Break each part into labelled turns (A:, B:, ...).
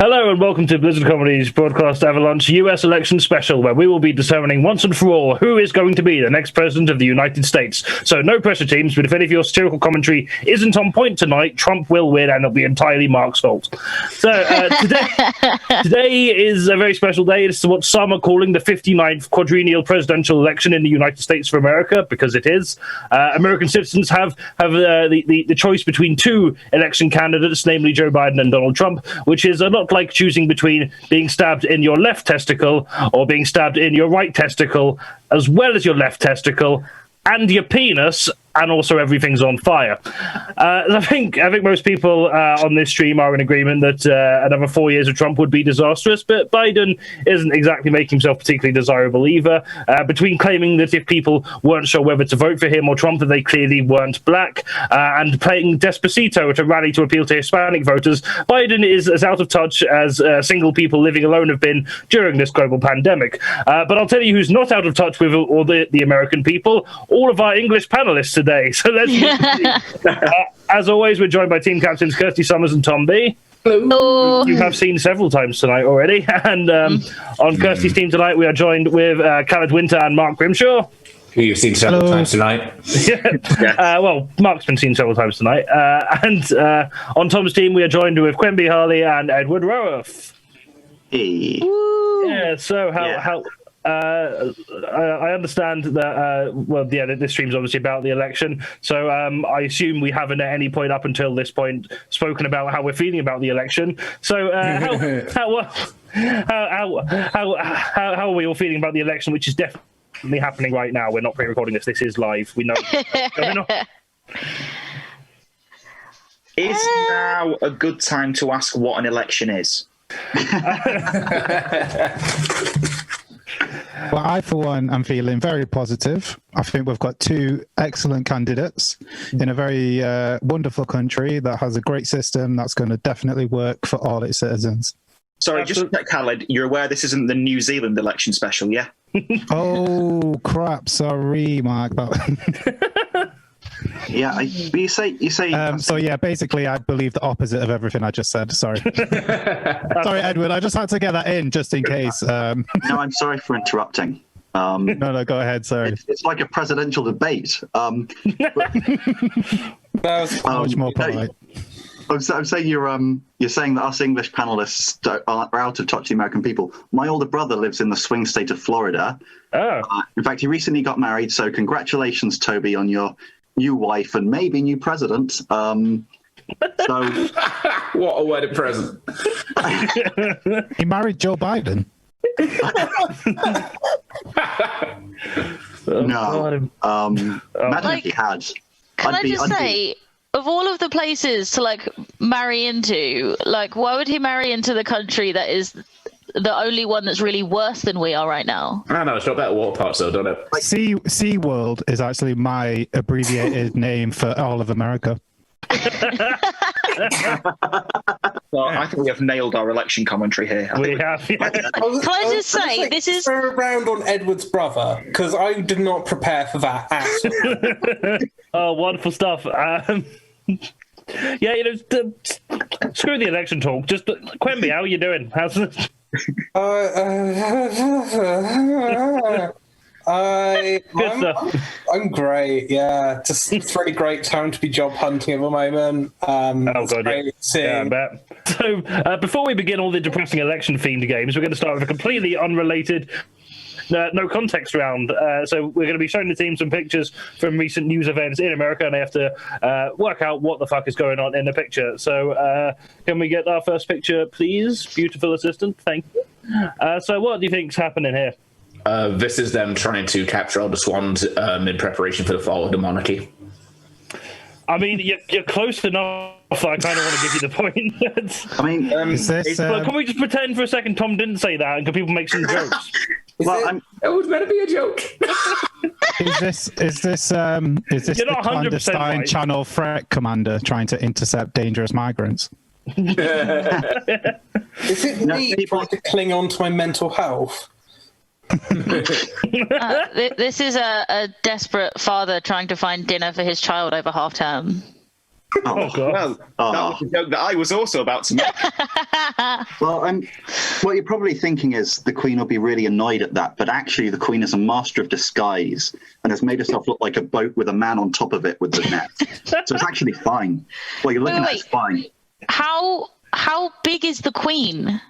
A: Hello and welcome to Blizzard Comedy's broadcast Avalanche US election special, where we will be determining once and for all who is going to be the next president of the United States. So no pressure, teams, but if any of your satirical commentary isn't on point tonight, Trump will win and it'll be entirely Mark's fault. So today is a very special day. It's what some are calling the 59th quadrennial presidential election in the United States of America, because it is. American citizens have the choice between two election candidates, namely Joe Biden and Donald Trump, which is a lot like choosing between being stabbed in your left testicle or being stabbed in your right testicle, as well as your left testicle and your penis, and also everything's on fire. I think most people on this stream are in agreement that another 4 years of Trump would be disastrous, but Biden isn't exactly making himself particularly desirable either. Between claiming that if people weren't sure whether to vote for him or Trump, that they clearly weren't black, and playing Despacito at a rally to appeal to Hispanic voters, Biden is as out of touch as single people living alone have been during this global pandemic. But I'll tell you who's not out of touch with all the American people, all of our English panelists today. So let's as always, we're joined by team captains Kirstie Summers and Thom B.
B: Hello.
A: You have seen several times tonight already. And on Kirstie's team tonight, we are joined with Khalid Winter and Mark Grimshaw.
C: Who you've seen several times tonight.
A: Well, Mark's been seen several times tonight. And on Thom's team, we are joined with Quenby Harley and Edward Roworth.
D: Hey.
A: Yeah, so how I understand that, this stream's obviously about the election, so I assume we haven't at any point up until this point spoken about how we're feeling about the election. So how are we all feeling about the election, which is definitely happening right now? We're not pre-recording this. This is live. We know.
D: Is now a good time to ask what an election is?
E: Well, I, for one, am feeling very positive. I think we've got two excellent candidates in a very wonderful country that has a great system that's going to definitely work for all its citizens.
D: Sorry, just to check, Khalid, you're aware this isn't the New Zealand election special, yeah?
E: Oh, crap. Sorry, Mark.
D: Yeah, you say.
E: So yeah, basically, I believe the opposite of everything I just said. Sorry, sorry, Edward. I just had to get that in just in case.
F: No, I'm sorry for interrupting.
E: No, go ahead. Sorry.
F: It's like a presidential debate.
E: Much more polite.
F: I'm saying you're saying that us English panelists are out of touch with the American people. My older brother lives in the swing state of Florida.
A: Oh.
F: In fact, he recently got married. So congratulations, Toby, on your new wife and maybe new president. So
C: what a wedding present.
E: He married Joe Biden.
F: No. Imagine if he had.
B: Can I just say, of all of the places to marry into, why would he marry into the country that is the only one that's really worse than we are right now?
C: I know, it's got better water parks though, doesn't it?
E: Sea World is actually my abbreviated name for all of America.
D: Well, I think we have nailed our election commentary here.
A: We have.
B: Can I just say, this is
G: throw around on Edward's brother, because I did not prepare for that at all.
A: Oh, wonderful stuff. Yeah, screw the election talk. Just Quenby, how are you doing? How's this?
G: I'm great, yeah. Just it's really great time to be job hunting at the moment.
A: Oh, God, yeah, I bet. So, before we begin all the depressing election-themed games, we're going to start with a completely unrelated, no context round. So we're going to be showing the team some pictures from recent news events in America, and they have to work out what the fuck is going on in the picture. So can we get our first picture, please? Beautiful assistant, thank you. So what do you think's happening here?
C: This is them trying to capture all the swans in preparation for the fall of the monarchy.
A: I mean, you're close enough. I kind of want to give you the point.
F: I mean,
A: can we just pretend for a second Thom didn't say that, and can people make some jokes?
C: It was meant to be a joke.
E: Is this the clandestine
A: right.
E: channel threat commander trying to intercept dangerous migrants?
G: Is it me trying to cling on to my mental health?
B: This is a desperate father trying to find dinner for his child over half term.
A: Oh, God.
D: Well, that was a joke that I was also about to make.
F: Well, what you're probably thinking is the Queen will be really annoyed at that, but actually the Queen is a master of disguise and has made herself look like a boat with a man on top of it with the net. So it's actually fine. What you're looking at is fine.
B: How big is the Queen?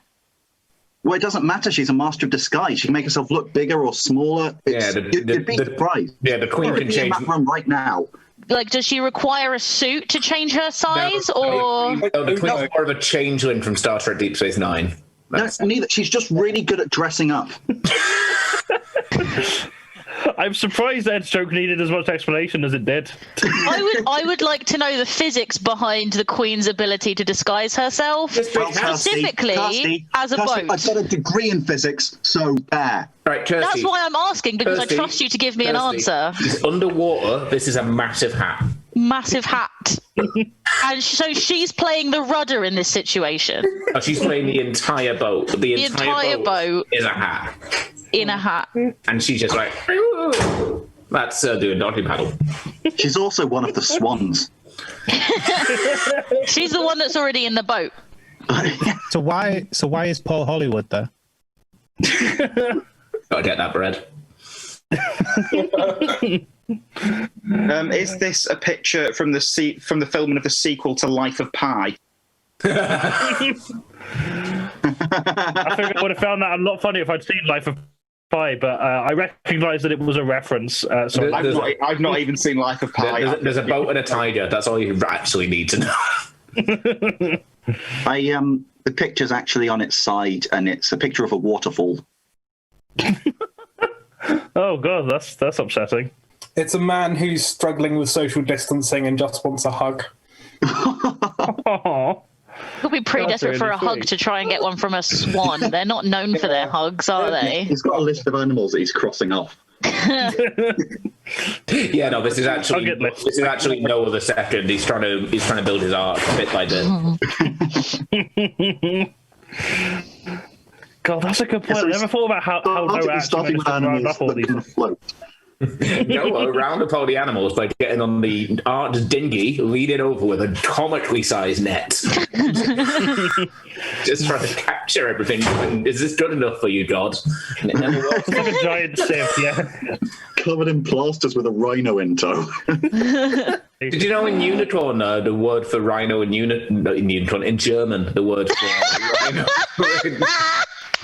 F: Well, it doesn't matter. She's a master of disguise. She can make herself look bigger or smaller. You'd be surprised.
C: Yeah, the Queen can change.
F: In that room right now.
B: Like, does she require a suit to change her size, or?
C: No, the Queen's more of a changeling from Star Trek Deep Space Nine.
F: No, neither. She's just really good at dressing up.
A: I'm surprised that joke needed as much explanation as it did.
B: I would like to know the physics behind the Queen's ability to disguise herself, specifically as a boat.
F: I've got a degree in physics, so there.
C: Right, Kirstie,
B: That's why I'm asking, because I trust you to give me an answer.
C: She's underwater. This is a massive hat.
B: Massive hat. And so she's playing the rudder in this situation.
C: Oh, she's playing the entire boat. The entire boat is a hat.
B: In a hat.
C: And she's just like, that's doing doggy paddle.
F: She's also one of the swans.
B: She's the one that's already in the boat.
E: So why is Paul Hollywood there?
C: Gotta get that bread.
D: Is this a picture from the filming of the sequel to Life of Pi?
A: I think I would have found that a lot funnier if I'd seen Life of Pi, but I recognised that it was a reference. So
D: I've not even seen Life of Pi.
C: There's a boat and a tiger. That's all you actually need to know.
F: The picture's actually on its side, and it's a picture of a waterfall.
A: Oh God, that's upsetting.
G: It's a man who's struggling with social distancing and just wants a hug.
A: Aww.
B: He'll be pretty desperate for a hug to try and get one from a swan. They're not known for their hugs, are they?
F: He's got a list of animals that he's crossing off.
C: Yeah, no, this is actually no other second. He's trying to build his art bit by bit.
A: God, that's a good point. I never thought about how no
F: starting with animals that can float.
C: No, round up all the animals by getting on the art dinghy, leading over with a comically sized net. Just trying to capture everything. Is this good enough for you, God? And it never works.
A: It's like a giant sieve, yeah.
F: Covered in plasters with a rhino in tow.
C: Did you know in unicorn, the word for rhino in German, the word for rhino.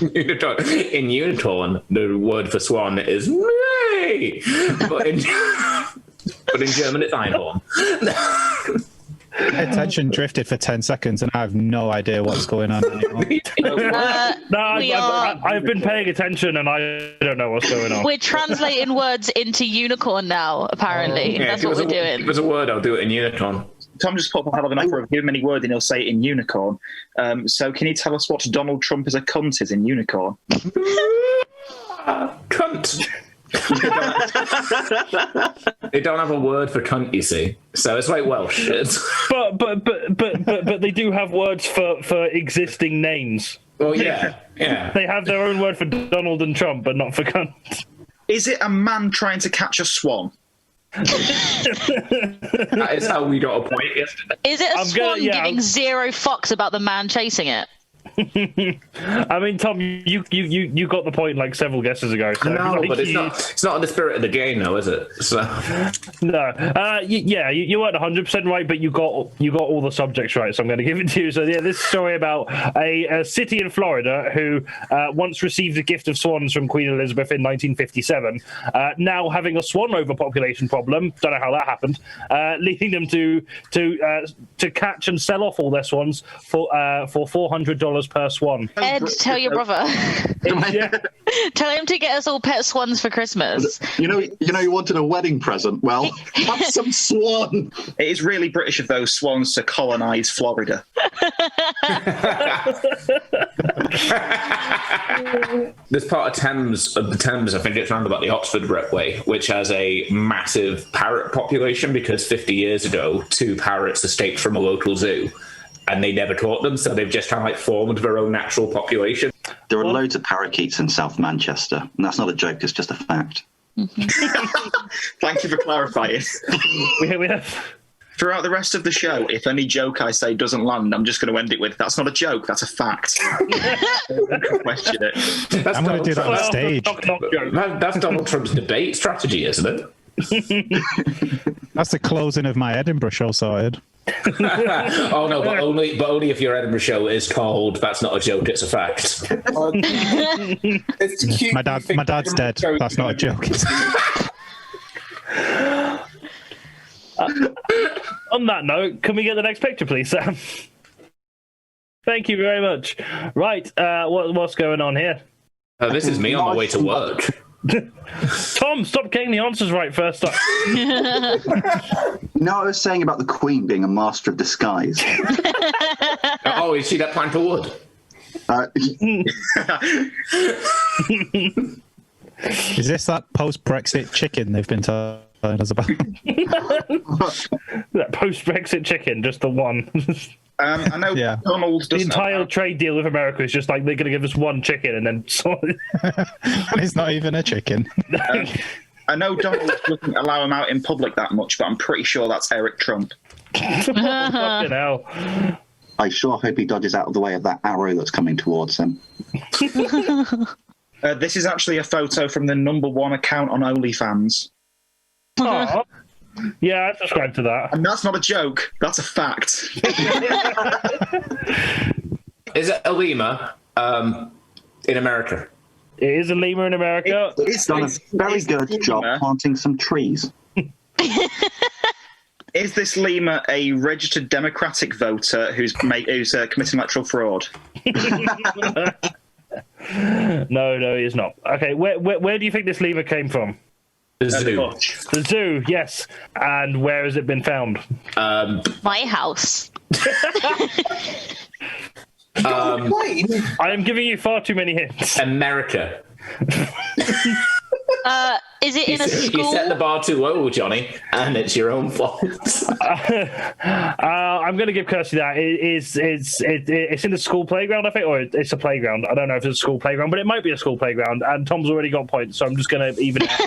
C: In unicorn, the word for swan is May, but in German it's Einhorn.
E: Attention drifted for 10 seconds and I have no idea what's going on anymore.
A: I've been paying attention and I don't know what's going on.
B: We're translating words into unicorn now, apparently.
C: Yeah,
B: that's what we're doing.
C: If it was a word, I'll do it in unicorn.
D: Tom just put up a hell of an offer of give him any word and he'll say it in unicorn. So can you tell us what Donald Trump is a cunt is in unicorn?
C: Cunt. They don't have a word for cunt, you see. So it's like Welsh.
A: But they do have words for existing names.
C: Well, yeah.
A: They have their own word for Donald and Trump, but not for cunt.
D: Is it a man trying to catch a swan?
C: That is how we got a point yesterday.
B: Is it a swan giving zero fucks about the man chasing it?
A: I mean, Tom, you got the point like several guesses ago. So
C: no, but it's not in the spirit of the game, though, is it? So
A: no, you weren't 100% right, but you got all the subjects right. So I'm going to give it to you. So yeah, this story about a city in Florida who once received a gift of swans from Queen Elizabeth in 1957, now having a swan overpopulation problem. Don't know how that happened, leading them to catch and sell off all their swans for $400 per swan.
B: Ed, tell your brother. Tell him to get us all pet swans for Christmas.
F: You know, you wanted a wedding present. Well, have some swan.
D: It is really British of those swans to colonise Florida.
C: There's part of the Thames, I think it's around about the Oxford Way, which has a massive parrot population because 50 years ago, 2 parrots escaped from a local zoo. And they never caught them, so they've just kind of like formed their own natural population.
F: There are loads of parakeets in South Manchester, and that's not a joke; it's just a fact.
D: Thank you for clarifying.
A: We have
D: Throughout the rest of the show, if any joke I say doesn't land, I'm just going to end it with, that's not a joke, that's a fact. Question it.
E: I'm going to do that on stage.
C: That's Donald Trump's debate strategy, isn't it?
E: That's the closing of my Edinburgh show sorted.
C: Oh no, but only if your Edinburgh show is called "That's Not a Joke, It's a Fact."
G: It's cute.
E: My dad's dead. That's not a joke.
A: On that note, can we get the next picture, please, Sam? Thank you very much. Right, what's going on here?
C: This is me on my way to work.
A: Thom, stop getting the answers right first time.
F: No, I was saying about the Queen being a master of disguise.
C: Oh, you see that plank of wood?
E: Is this that post-Brexit chicken they've been telling us about?
A: That post-Brexit chicken, just the one.
D: I know
E: Yeah.
D: Donald
A: The
D: doesn't
A: entire trade deal with America is just like they're going to give us one chicken and then.
E: And it's not even a chicken.
D: I know Donald doesn't allow him out in public that much, but I'm pretty sure that's Eric Trump.
A: Fucking hell.
F: I sure hope he dodges out of the way of that arrow that's coming towards him.
D: This is actually a photo from the #1 account on OnlyFans.
A: Aw. Yeah, I subscribe to that.
D: And that's not a joke, that's a fact.
C: Is it a lemur in America?
A: It is a lemur in America.
F: It's done a very good job planting some trees.
D: Is this lemur a registered Democratic voter who's committing electoral fraud?
A: No, he is not. Okay, where do you think this lemur came from?
C: The zoo.
A: The zoo, yes. And where has it been found?
B: My house.
A: I am giving you far too many hints.
C: America.
B: Is it in a school?
C: You set the bar too low, Johnny, and it's your own fault.
A: I'm going to give Kirstie that. It's in the school playground, I think, or it's a playground. I don't know if it's a school playground, but it might be a school playground. And Tom's already got points, so I'm just going to even it out.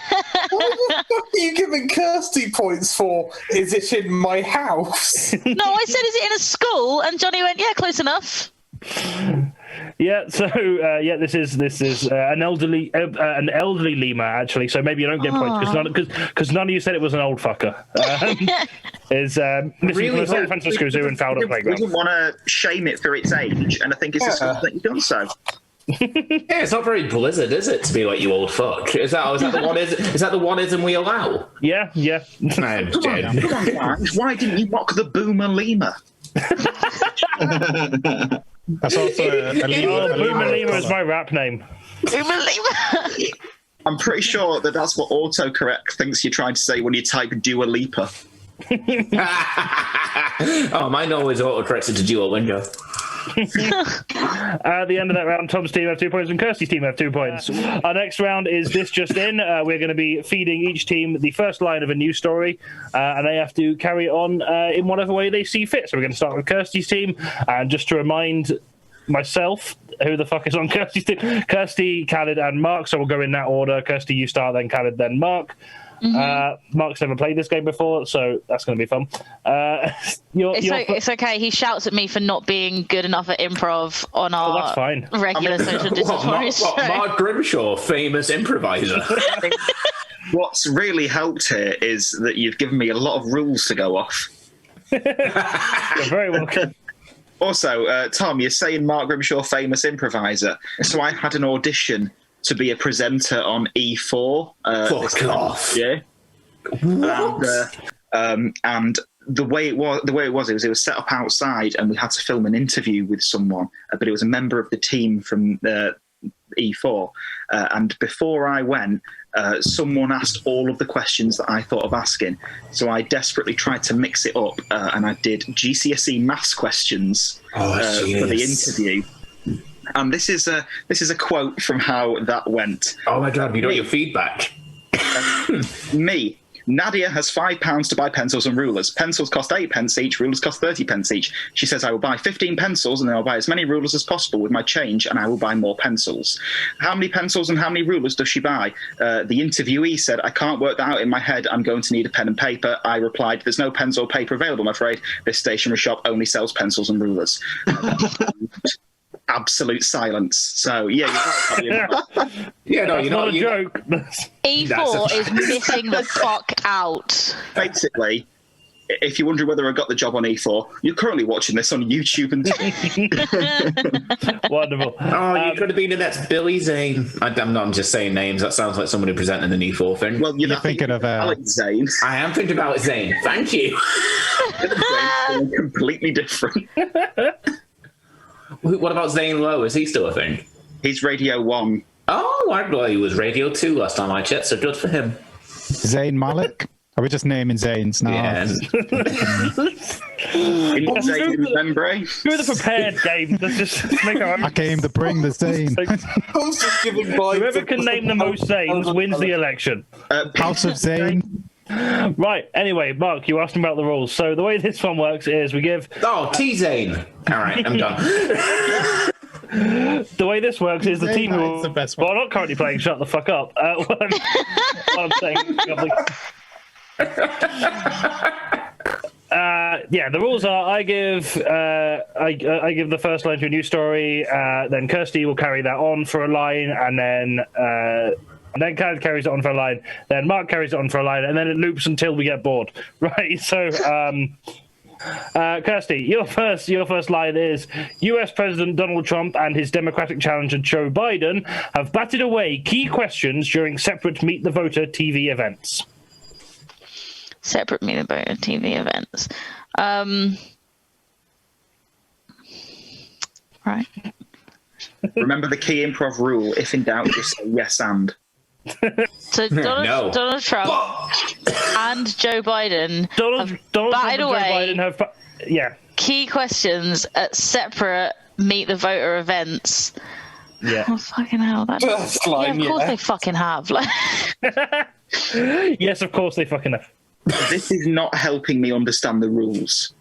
G: What the fuck are you giving Kirstie points for? Is it in my house?
B: No, I said, is it in a school? And Johnny went, yeah, close enough.
A: Yeah, so this is an elderly lemur actually. So maybe you don't get points because none of you said it was an old fucker. Is missing from the San Francisco Zoo and found on
D: We
A: playground.
D: didn't want to shame it for its age, and I think it's disgusting that you've done so.
C: Yeah, it's not very Blizzard, is it, to be like you old fuck? Is that the one? Is that the one ism we allow?
A: Yeah.
C: Man, Jen.
D: Come on, guys, why didn't you mock the boomer lemur?
E: That's also a
A: Boomer Lemur is my rap name.
D: I'm pretty sure that's what autocorrect thinks you're trying to say when you type Dua Lipa.
C: Oh, mine always auto-corrects it to Duolingo.
A: At the end of that round, Tom's team have 2 points and Kirstie's team have 2 points. Our next round is This Just In. We're going to be feeding each team the first line of a news story, and they have to carry on in whatever way they see fit. So we're going to start with Kirstie's team, and just to remind myself who the fuck is on Kirstie's team: Kirstie, Khalid, and Mark. So we'll go in that order. Kirstie, you start, then Khalid, then Mark. Mark's never played this game before, so that's going to be fun.
B: It's okay. He shouts at me for not being good enough at improv on our
A: that's fine.
B: regular social distance show.
C: Mark Grimshaw, famous improviser.
D: What's really helped here is that you've given me a lot of rules to go off.
A: You're very welcome.
D: Also, Thom, you're saying Mark Grimshaw, famous improviser. So I had an audition to be a presenter on E4.
C: Fuck off.
D: Yeah. And the way it was set up outside, and we had to film an interview with someone, but it was a member of the team from E4. And before I went, someone asked all of the questions that I thought of asking. So I desperately tried to mix it up, and I did GCSE maths questions for the interview. And this is a quote from how that went.
C: Oh my god, we got your feedback.
D: Me, Nadia has £5 to buy pencils and rulers. Pencils cost 8 pence each, rulers cost 30 pence each. She says, I will buy 15 pencils and then I'll buy as many rulers as possible with my change and I will buy more pencils. How many pencils and how many rulers does she buy? The interviewee said, I can't work that out in my head. I'm going to need a pen and paper. I replied, there's no pens or paper available, I'm afraid. This stationery shop only sells pencils and rulers. Absolute silence. So yeah, you're
A: not a joke.
B: E4 is missing the fuck out.
D: Basically, if you're wondering whether I got the job on E4, you're currently watching this on YouTube and
A: Wonderful.
C: Oh, you could have been in that's Billy Zane. I'm just saying names. That sounds like somebody presenting the E4 thing.
D: Well, you're
E: thinking of
D: Alex Zane.
C: I am thinking about Zane. Thank you.
D: Completely different.
C: What about Zane Lowe? Is he still a thing?
D: He's Radio 1.
C: Oh, I thought he was Radio 2 last time I checked, so good for him.
E: Zayn Malik? Are we just naming Zanes now?
C: Yeah.
A: Through the prepared game. Let's just make our own.
E: I came to bring the Zane.
A: Whoever can name the most Zanes wins the election.
E: House of Zane.
A: Right, anyway, Mark, you asked him about the rules. So the way this one works is we give...
C: Oh, T-Zane. All right, I'm done.
A: The way this works is the team who...
E: the best one.
A: Well, not currently playing Shut the Fuck Up. What I'm saying... the rules are I give the first line to a news story, then Kirstie will carry that on for a line, and then Khalid carries it on for a line, then Mark carries it on for a line, and then it loops until we get bored. Right? So, Kirstie, your first line is US President Donald Trump and his Democratic challenger Joe Biden have batted away key questions during separate Meet the Voter TV events.
B: Separate Meet the Voter TV events. Right.
D: Remember the key improv rule: if in doubt, just say yes and.
B: So Donald Trump and Joe Biden have batted away key questions at separate Meet the Voter events.
A: Yeah.
B: Oh, fucking hell. Of course they fucking have.
A: Yes, of course they fucking have.
D: This is not helping me understand the rules.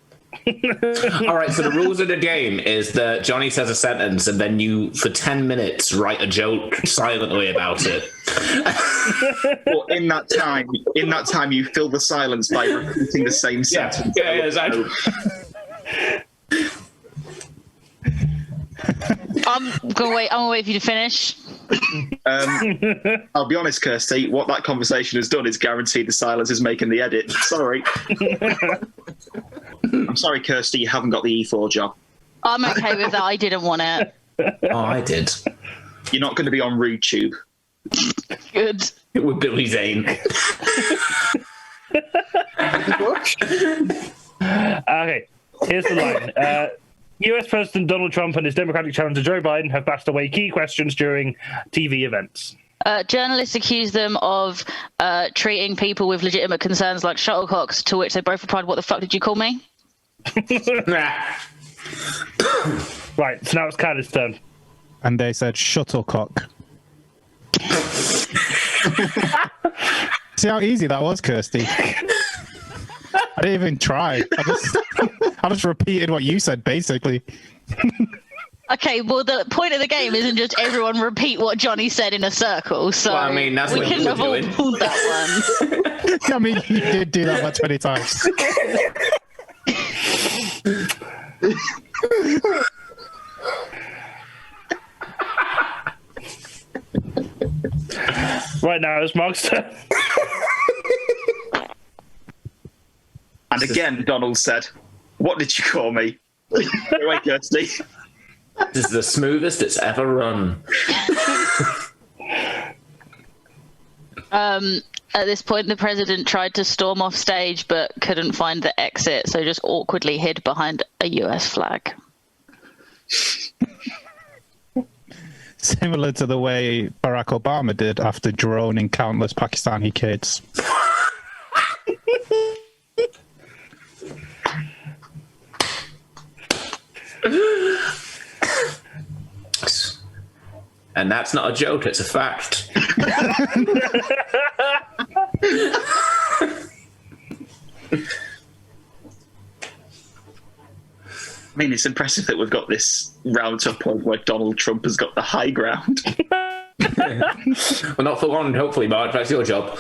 C: All right, so the rules of the game is that Jonny says a sentence and then you, for 10 minutes, write a joke silently about it.
D: Well, in that time, you fill the silence by repeating the same sentence.
C: Yeah, exactly.
B: I'm gonna wait for you to finish.
D: I'll be honest, Kirstie, what that conversation has done is guaranteed the silence is making the edit. Sorry. I'm sorry, Kirstie, you haven't got the E4 job.
B: I'm okay with that. I didn't want it.
C: Oh, I did.
D: You're not going to be on RudeTube.
B: Good.
C: With Billy Zane.
A: Okay, here's the line. US President Donald Trump and his Democratic challenger Joe Biden have batted away key questions during TV events.
B: Journalists accuse them of treating people with legitimate concerns like shuttlecocks, to which they both replied, "What the fuck did you call me?"
A: Right, so now it's Khalid's turn.
E: And they said shuttlecock. See how easy that was, Kirstie? I didn't even try. I just repeated what you said, basically.
B: Okay, well, the point of the game isn't just everyone repeat what Jonny said in a circle, so
C: well, I mean, that's
B: we
C: what
B: couldn't have all pulled that one.
E: I mean, you did do that about 20 times.
A: Right now, it's Mark's turn.
D: And again, Donald said, "What did you call me?" Wait, Kirstie.
C: This is the smoothest it's ever run.
B: At this point, the president tried to storm off stage but couldn't find the exit, so just awkwardly hid behind a US flag.
E: Similar to the way Barack Obama did after droning countless Pakistani kids.
C: And that's not a joke, it's a fact.
D: I mean, it's impressive that we've got this round to a point where Donald Trump has got the high ground.
C: Well, not for long, hopefully, Mark. That's your job.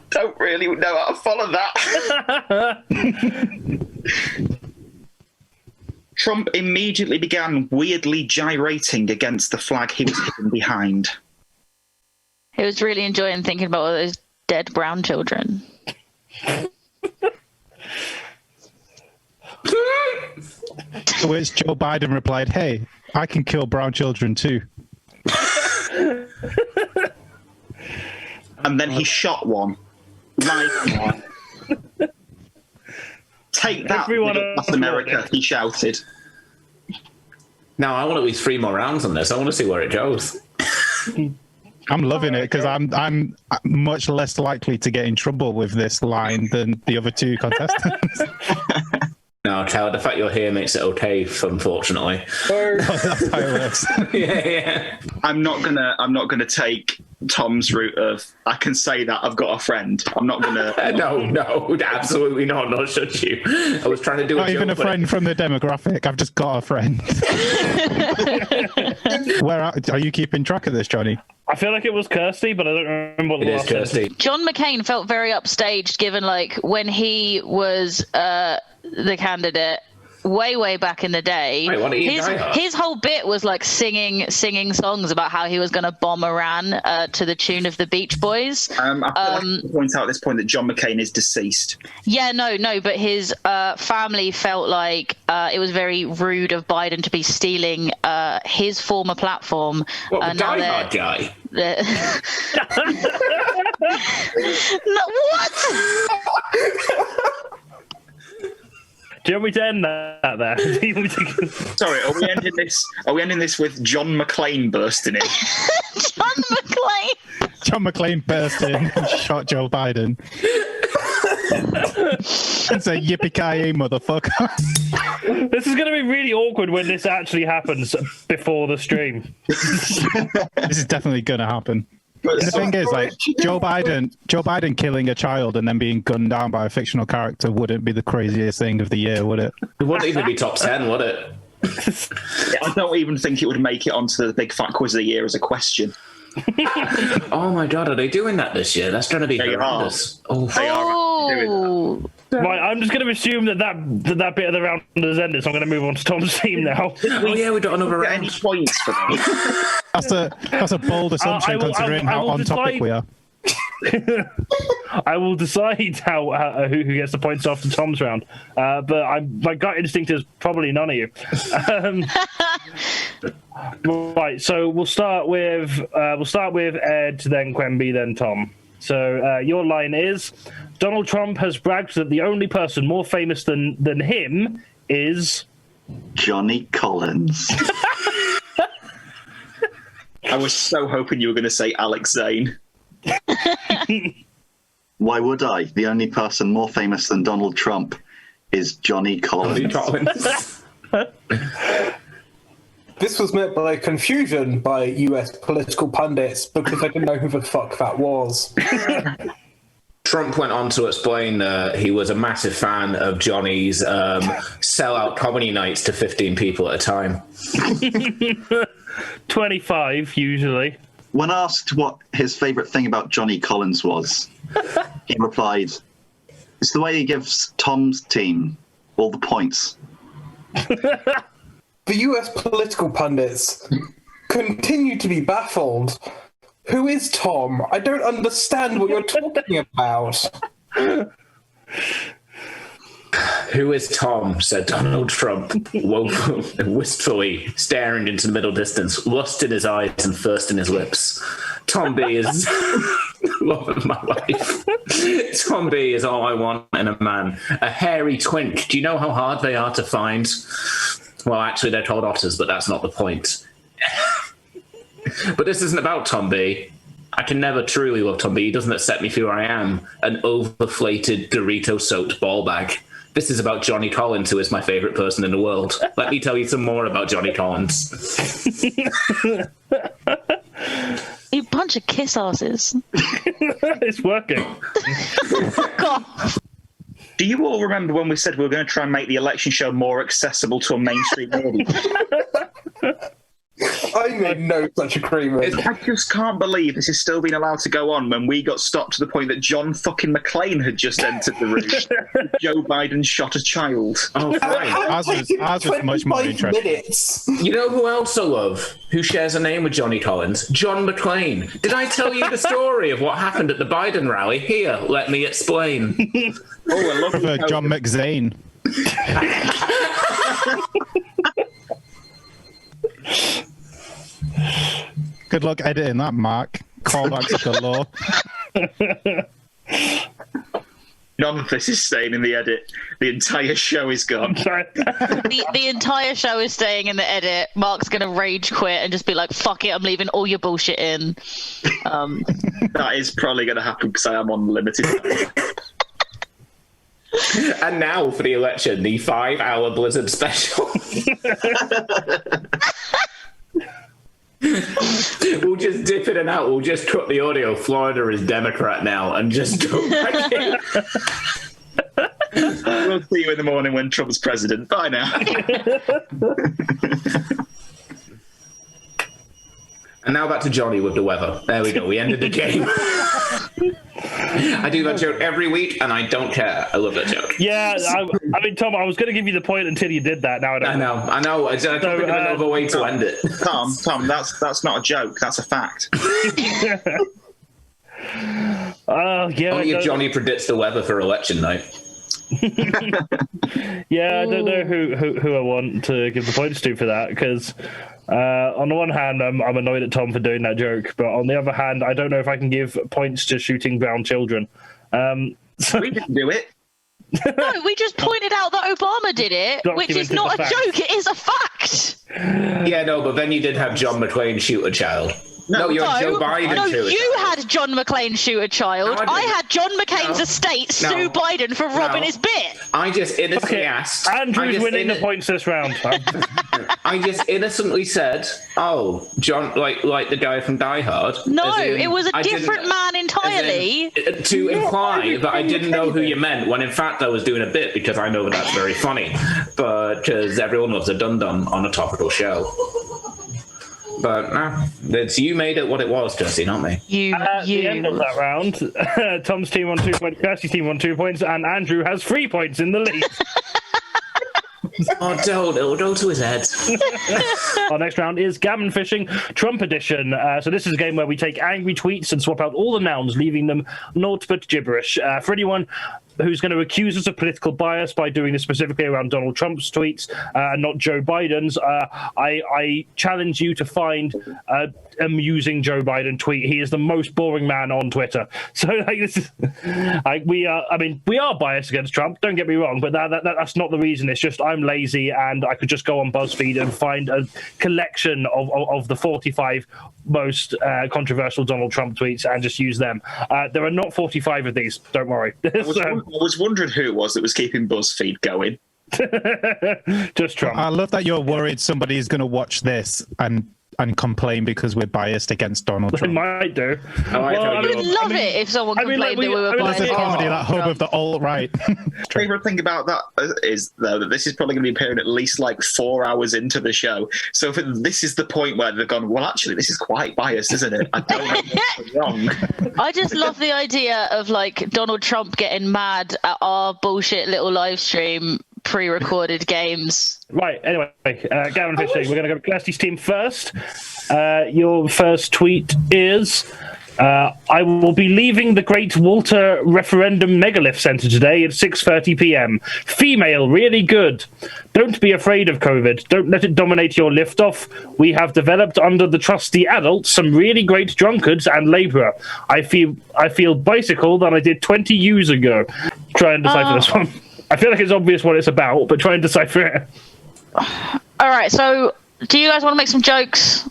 D: Don't really know how to follow that. Trump immediately began weirdly gyrating against the flag he was hidden behind.
B: He was really enjoying thinking about all those dead brown children.
E: To which Joe Biden replied, "Hey, I can kill brown children too."
D: And then he shot one. Right. Take that, North America, he shouted.
C: Now, I want at least 3 more rounds on this. I want to see where it goes.
E: I'm loving it because I'm much less likely to get in trouble with this line than the other 2 contestants.
C: No, Cal, the fact you're here makes it okay, unfortunately.
E: That's how it works.
C: Yeah.
D: I'm not gonna take Tom's route of I can say that I've got a friend. I'm not gonna.
C: No, absolutely not. Not should you. I was trying to do
E: Not even a friend from the demographic. I've just got a friend. Where are you keeping track of this, Jonny?
A: I feel like it was Kirstie, but I don't remember what
C: It
A: the
C: is
A: last one.
C: Kirstie.
B: John McCain felt very upstaged, given like when he was the candidate way back in the day.
C: Wait, what did he die of?
B: His whole bit was like singing songs about how he was going to bomb Iran to the tune of the Beach Boys.
D: I feel like I have to point out at this point that John McCain is deceased.
B: Yeah, no, but his family felt like it was very rude of Biden to be stealing his former platform.
C: What, the
B: now
C: Die Hard guy?
B: No, what?
A: Do you want me to end that there?
D: Sorry, are we ending this? Are we ending this with John McClane bursting in?
B: John McClane.
E: John McClane burst in and shot Joe Biden. And said, "Yippee-ki-yay, motherfucker."
A: This is going to be really awkward when this actually happens before the stream.
E: This is definitely going to happen. And the thing is, like, Joe Biden killing a child and then being gunned down by a fictional character wouldn't be the craziest thing of the year, would it?
C: It wouldn't even be top 10, would it?
D: I don't even think it would make it onto the big fat quiz of the year as a question.
C: Oh my god, are they doing that this year? That's going to be horrendous. Oh,
D: They are doing that.
A: Right, I'm just going to assume that bit of the round has ended, so I'm going to move on to Tom's team now.
C: Oh yeah, we got another
D: Get any
C: round.
D: points for that?
E: That's a bold assumption considering how on topic we are.
A: I will decide how who gets the points after Tom's round, but my gut instinct is probably none of you. Right, so we'll start with Ed, then Quenby, then Tom. So your line is: Donald Trump has bragged that the only person more famous than him is
F: Johnny Collins.
D: I was so hoping you were going to say Alex Zane.
F: Why would I? The only person more famous than Donald Trump is Johnny Collins.
G: This was met by confusion by US political pundits because they didn't know who the fuck that was.
C: Trump went on to explain he was a massive fan of Johnny's sell-out comedy nights to 15 people at a time.
A: 25 usually.
F: When asked what his favourite thing about Johnny Collins was, he replied, "It's the way he gives Tom's team all the points."
G: The US political pundits continue to be baffled. Who is Tom? I don't understand what you're talking about.
C: Who is Tom? Said Donald Trump, wistfully staring into the middle distance, lust in his eyes and thirst in his lips. Tom B is love of my life. Tom B is all I want in a man. A hairy twink. Do you know how hard they are to find? Well, actually, they're called otters, but that's not the point. But this isn't about Tom B. I can never truly love Tom B. He doesn't accept me for who I am, an overflated, Dorito-soaked ball bag. This is about Johnny Collins, who is my favourite person in the world. Let me tell you some more about Johnny Collins.
B: He punched bunch of kiss asses.
A: It's working.
B: God.
D: Do you all remember when we said we were going to try and make the election show more accessible to a mainstream audience?
G: I made no such agreement.
D: I just can't believe this is still being allowed to go on when we got stopped to the point that John fucking McClane had just entered the room. Joe Biden shot a child.
C: Oh, fine.
E: Ours was much more
G: 25
E: interesting.
G: minutes.
C: You know who else I love? Who shares a name with Johnny Collins? John McClane. Did I tell you the story of what happened at the Biden rally? Here, let me explain.
D: I love
E: John McZane. Good luck editing that, Mark. Callbacks galore.
D: None of this is staying in the edit. The entire show is gone.
B: The entire show is staying in the edit. Mark's going to rage quit and just be like, fuck it, I'm leaving all your bullshit in.
D: That is probably going to happen because I am on limited time.
C: And now for the election, the 5-hour Blizzard special. We'll just dip in and out. We'll just cut the audio. Florida is Democrat now and just go back in.
D: We'll see you in the morning when Trump's president. Bye now.
C: And now back to Johnny with the weather. There we go. We ended the game. I do that joke every week, and I don't care. I love that joke.
A: Yeah, I mean, Tom, I was going to give you the point until you did that. Now I don't.
C: I know. I don't think of another way to end it.
D: Tom, that's not a joke. That's a fact.
A: Yeah.
C: Only if Johnny predicts the weather for election night.
A: Yeah, I don't know who I want to give the points to for that, because on the one hand, I'm annoyed at Tom for doing that joke, but on the other hand, I don't know if I can give points to shooting brown children.
D: So we didn't do it.
B: No, we just pointed out that Obama did it, which is
A: Documented
B: not
A: the
B: a
A: fact.
B: joke, it is a fact.
C: Yeah, no, but then you did have John McClane shoot a child. No, you had Joe Biden shoot a
B: you
C: child.
B: had John McClane shoot a child.
C: No, I
B: I
C: didn't.
B: had John McCain's estate sue Biden for robbing his bit.
C: I just innocently asked.
A: Andrew's winning the points this round.
C: I just innocently said, "Oh, John, like the guy from Die Hard."
B: No,
C: As in,
B: it was a
C: I
B: different
C: didn't-
B: man entirely.
C: as in, to imply that I didn't know who you meant, when in fact I was doing a bit because I know that's very funny, but because everyone loves a dum-dum on a topical show. But no, it's you made it what it was, Kirstie, not me.
A: At the end of that round, Tom's team on 2 points, Kirstie's team on 2 points, and Andrew has 3 points in the lead.
C: Oh, don't! It'll go to his head.
A: Our next round is Gammon Fishing Trump Edition. So this is a game where we take angry tweets and swap out all the nouns, leaving them naught but gibberish. For anyone who's going to accuse us of political bias by doing this specifically around Donald Trump's tweets, not Joe Biden's, I challenge you to find amusing Joe Biden tweet. He is the most boring man on Twitter. So like, this is, we are biased against Trump, don't get me wrong, but that's not the reason. It's just I'm lazy and I could just go on BuzzFeed and find a collection of the 45 most controversial Donald Trump tweets and just use them. There are not 45 of these, don't worry.
D: I was wondering who it was that was keeping BuzzFeed going.
A: Just Trump.
E: I love that you're worried somebody is going to watch this and complain because we're biased against Donald
A: They
E: Trump.
A: might do.
B: I would love it if someone complained that we were biased.
E: This is comedy,
B: against
E: that hub
B: Trump.
E: of the alt-right.
D: Favorite thing about that is, though, that this is probably going to be appearing at least like 4 hours into the show. So if this is the point where they've gone, well, actually, this is quite biased, isn't it? I don't know what's wrong.
B: I just love the idea of like Donald Trump getting mad at our bullshit little live stream pre-recorded games.
A: Right, anyway, Gammon Fishing. We're going to go to Kirstie's team first. Your first tweet is, I will be leaving the Great Walter Referendum Megalith Centre today at 6:30 p.m. Female, really good. Don't be afraid of COVID. Don't let it dominate your liftoff. We have developed under the trusty adults some really great drunkards and labourer. I feel bicycle than I did 20 years ago. Try and decipher this one. I feel like it's obvious what it's about, but try and decipher it.
B: All right, so do you guys want to make some jokes?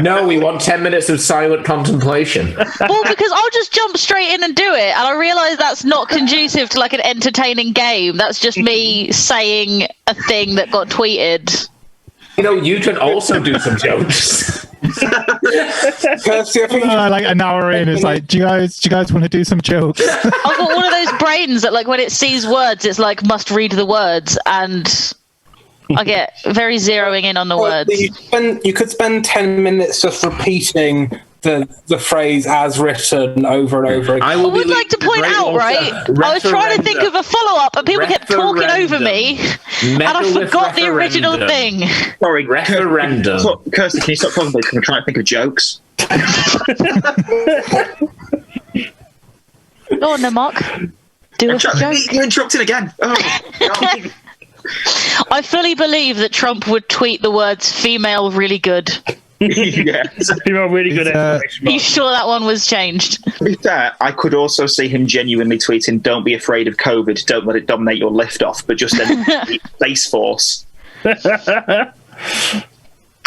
C: No, we want 10 minutes of silent contemplation.
B: Well, because I'll just jump straight in and do it, and I realise that's not conducive to like an entertaining game. That's just me saying a thing that got tweeted.
C: You can also do some jokes.
G: Kirstie, I think
E: like an hour in, it's like, do you guys want to do some jokes?
B: I've got one of those brains that, like, when it sees words, it's like must read the words, and I get very zeroing in on the words.
G: you could spend 10 minutes just repeating the phrase as written over and over again.
B: I would like to point out, right? I was trying to think of a follow-up, and people kept talking over me, and I forgot the original thing.
D: Sorry,
C: Referendum.
D: Kirstie, can you stop talking? Because I'm trying to think of jokes.
B: Go on then, Mark. Do a joke.
D: You're interrupting again. Oh, God.
B: I fully believe that Trump would tweet the words "female really good."
D: Yeah.
A: Female really good explanation.
B: Are you sure that one was changed?
D: To be fair, I could also see him genuinely tweeting, "Don't be afraid of COVID. Don't let it dominate your lift off." But just then, Space Force.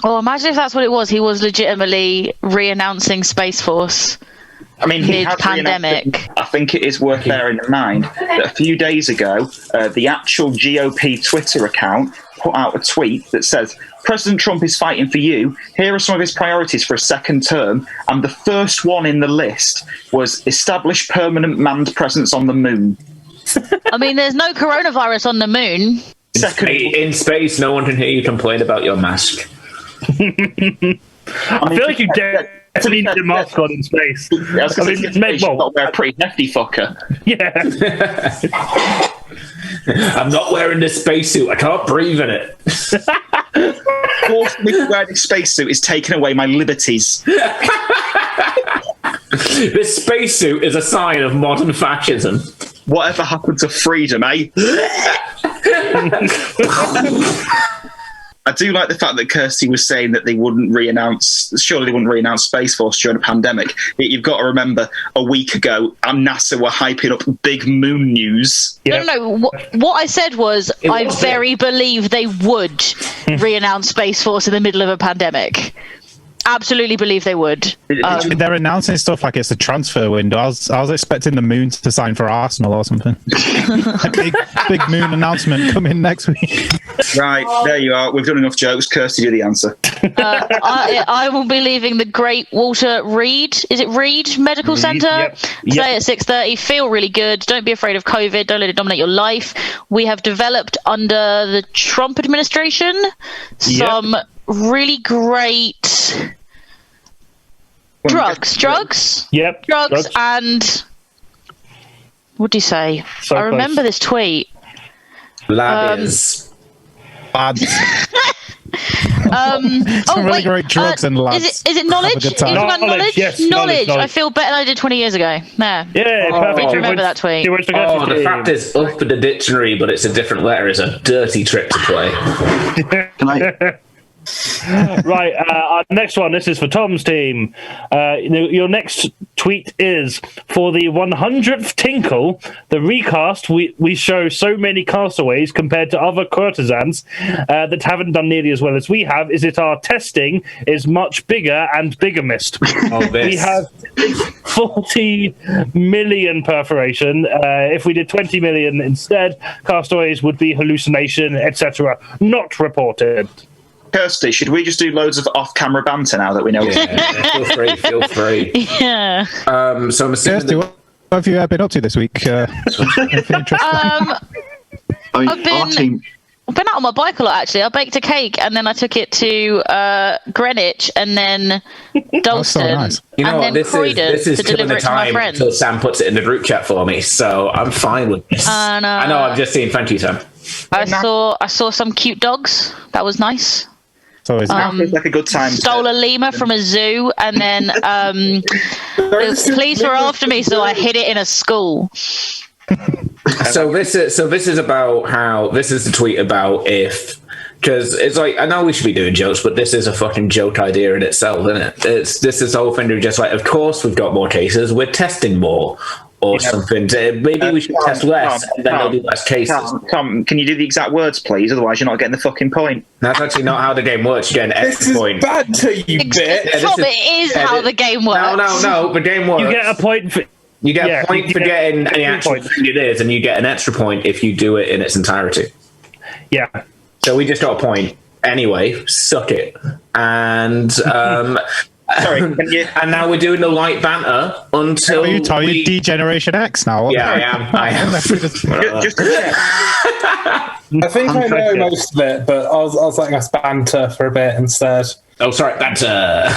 B: Oh, imagine if that's what it was. He was legitimately re-announcing Space Force.
D: I mean, he
B: mid-pandemic.
D: I think it is worth bearing in mind that a few days ago, the actual GOP Twitter account put out a tweet that says, "President Trump is fighting for you. Here are some of his priorities for a second term." And the first one in the list was establish permanent manned presence on the moon.
B: I mean, there's no coronavirus on the moon.
C: In space, no one can hear you complain about your mask.
A: I feel like you definitely need a mask on in space.
D: Yeah, I mean, you've got to wear a pretty hefty fucker.
A: Yeah.
C: I'm not wearing this spacesuit. I can't breathe in it.
D: Forcing me to wear this spacesuit is taking away my liberties.
C: This spacesuit is a sign of modern fascism.
D: Whatever happened to freedom, eh? I do like the fact that Kirstie was saying that they wouldn't re-announce Space Force during a pandemic. Yet you've got to remember, a week ago, NASA were hyping up big moon news.
A: Yep.
B: No. What I said was, I very believe they would re-announce Space Force in the middle of a pandemic. Absolutely believe they would.
E: They're announcing stuff like it's a transfer window. I was expecting the Moon to sign for Arsenal or something. A big Moon announcement coming next week.
D: Right, there you are. We've done enough jokes. Kirstie, do the answer.
B: I will be leaving the Great Walter Reed. Is it Reed Medical Centre?
A: Yep.
B: Today at 6:30. Feel really good. Don't be afraid of COVID. Don't let it dominate your life. We have developed under the Trump administration some really great drugs.
A: Yep.
B: Drugs and what do you say?
A: So
B: I remember this tweet.
C: Lads.
E: Some really great drugs and lads.
B: Is it knowledge? Is it about knowledge?
A: Yes,
B: knowledge. I feel better than I did 20 years ago. Yeah.
A: Perfect.
B: Remember that tweet.
C: The fact is up in the dictionary, but it's a different letter, is a dirty trick to play.
F: Can I?
A: Right, our next one, this is for Tom's team. Your next tweet is, for the 100th tinkle, the recast, we show so many castaways compared to other courtesans that haven't done nearly as well as we have. Is it our testing is much bigger and bigamist? We have 40 million perforation. If we did 20 million instead, castaways would be hallucination, etc. Not reported.
D: Kirstie, should we just do loads of off-camera banter now that we know?
C: Yeah, feel free.
B: Yeah.
C: So I'm assuming.
E: Kirstie, what have you been up to this week? Anything interesting?
F: Our team.
B: I've been out on my bike a lot, actually. I baked a cake and then I took it to Greenwich and then Dalston.
E: So nice.
C: You know,
B: and then
C: this is
B: to
C: killing
B: deliver
C: the
B: it to my
C: time
B: friends.
C: until Sam puts it in the group chat for me, so I'm fine with this. I know. I've just seen. Thank you, Sam.
B: I saw some cute dogs. That was nice.
E: So it's
D: Feels like a good time.
B: Stole a lemur from a zoo, and then the police were after me, so I hid it in a school.
C: So this is about how this is the tweet about if, because it's like, I know we should be doing jokes, but this is a fucking joke idea in itself, isn't it? This is the whole thing of just like, of course we've got more cases, we're testing more. Or something. Maybe we should test less, and then there'll be less cases.
D: Tom, can you do the exact words, please? Otherwise, you're not getting the fucking point.
C: That's actually not how the game works. You get an extra point.
G: This is bad to you, bit.
B: Tom, it is how the game works.
C: No. The game works.
A: You get a point for...
C: You get a point for getting the actual thing it is, and you get an extra point if you do it in its entirety.
A: Yeah.
C: So we just got a point. Anyway, suck it. And
D: Sorry, can you?
C: and now we're doing the light banter until
E: Are you talking D-Generation X now?
C: Yeah, I am.
D: Just to check.
G: I think I know most of it, but I was letting us banter for a bit instead.
C: Oh, sorry, banter.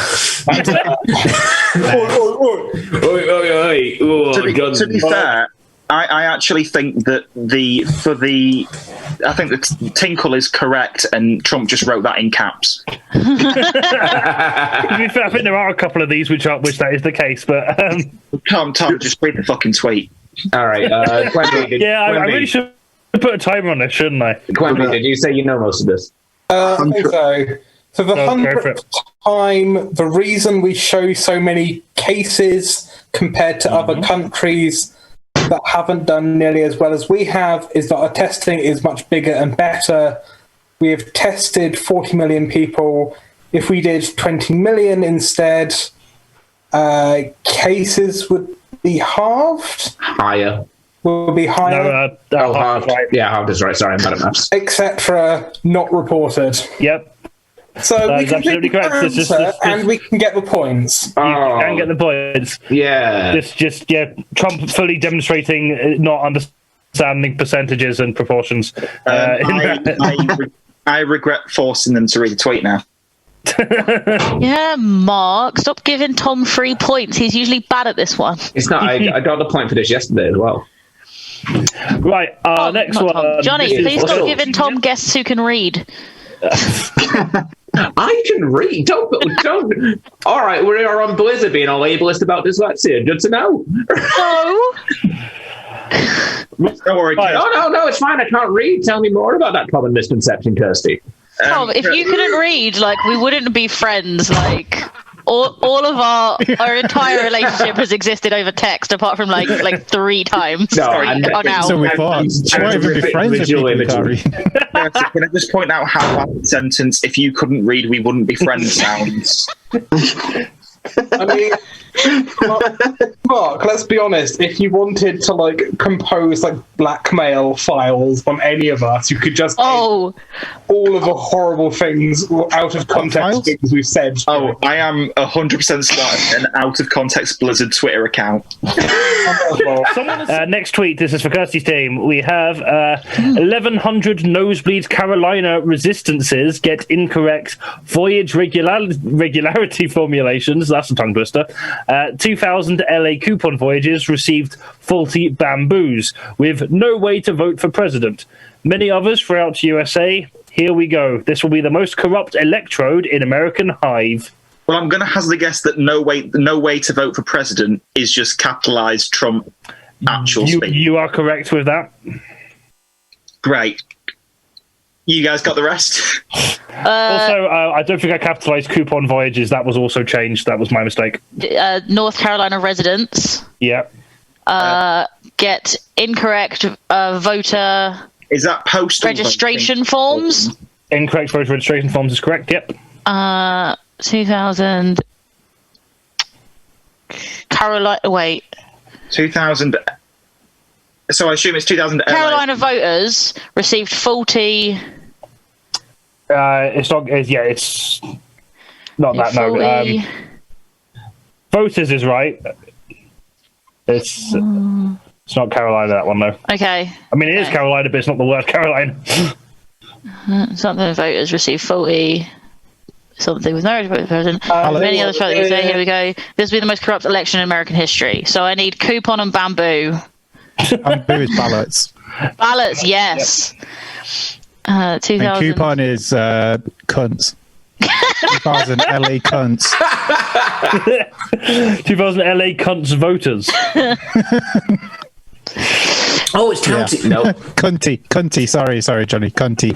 D: To be fair, I actually think that the tinkle is correct, and Trump just wrote that in caps.
A: To be fair, I think there are a couple of these which that is the case, but
D: Tom, just read the fucking tweet.
C: All right, Quenby,
A: I really should put a timer on this, shouldn't I?
C: Quenby, did you say you know most of this?
G: I think so. For the 100th time, the reason we show so many cases compared to other countries that haven't done nearly as well as we have is that our testing is much bigger and better. We have tested 40 million people. If we did 20 million instead, cases would be halved.
C: Higher.
G: Will be higher.
A: No,
C: halved.
A: right.
C: Yeah, halved is right. Sorry, I'm bad at maths.
G: Etc. Not reported.
A: Yep.
G: So
A: That
G: we
A: is
G: can
A: absolutely
G: pick
A: correct. This-
G: and we can get the points.
A: You can get the points.
C: Yeah.
A: Trump fully demonstrating not understanding percentages and proportions.
D: I regret forcing them to read the tweet now.
B: Yeah, Mark, stop giving Thom 3 points. He's usually bad at this one.
C: It's not. I got the point for this yesterday as well.
A: Right, next
B: Not
A: one.
B: Thom. Jonny,
C: This is
B: please stop
C: Russell.
B: giving Thom guests who can read.
C: I can read. Don't. All right, we are on Blizzard being all ableist about dyslexia. Good to know.
B: No.
D: Don't worry,
A: Right.
C: Oh, no, it's fine. I can't read. Tell me more about that common misconception, Kirstie.
B: Thom, if you couldn't read, we wouldn't be friends. All of our entire relationship has existed over text, apart from like 3 times.
C: No,
B: now.
E: So we thought, you won't even be friends with people who can't read.
D: Can I just point out how that sentence, if you couldn't read, we wouldn't be friends, sounds?
G: I mean, Mark, let's be honest. If you wanted to compose blackmail files on any of us, you could just take all of the horrible things out of context things we've said.
D: Oh, I am 100% starting an out of context Blizzard Twitter account.
A: Next tweet. This is for Kirstie's team. We have 1,100 nosebleed Carolina resistances get incorrect voyage regularity formulations. That's a tongue twister. 2,000 LA coupon voyages received faulty bamboos with no way to vote for president. Many others throughout USA. Here we go. This will be the most corrupt electrode in American Hive.
D: Well, I'm going to hazard a guess that no way to vote for president is just capitalised Trump actual speech.
A: You are correct with that.
D: Great. You guys got the rest?
A: Also, I don't think I capitalised coupon voyages. That was also changed. That was my mistake.
B: North Carolina residents
A: Yeah.
B: get incorrect voter
D: Is that postal
B: registration forms.
A: Incorrect voter registration forms is correct. Yep.
B: 2,000 Carolina. Wait.
D: 2,000. So I assume it's 2,000.
B: Carolina voters received faulty.
A: It's not. It's not that. No. Voters is right. It's not Carolina. That one though.
B: Okay.
A: I mean, it is Carolina, but it's not the word Carolina.
B: Something voters received faulty. Something with no president. Many other things. Here we go. This will be the most corrupt election in American history. So I need coupon and bamboo.
E: Bamboo is ballots.
B: Ballots, yes. 2,000.
E: And coupon is cunts. 2,000 LA cunts.
A: 2,000 LA cunts voters.
C: Oh, it's county.
E: Yeah.
C: No.
E: Cunty. Sorry, Jonny. Cunty.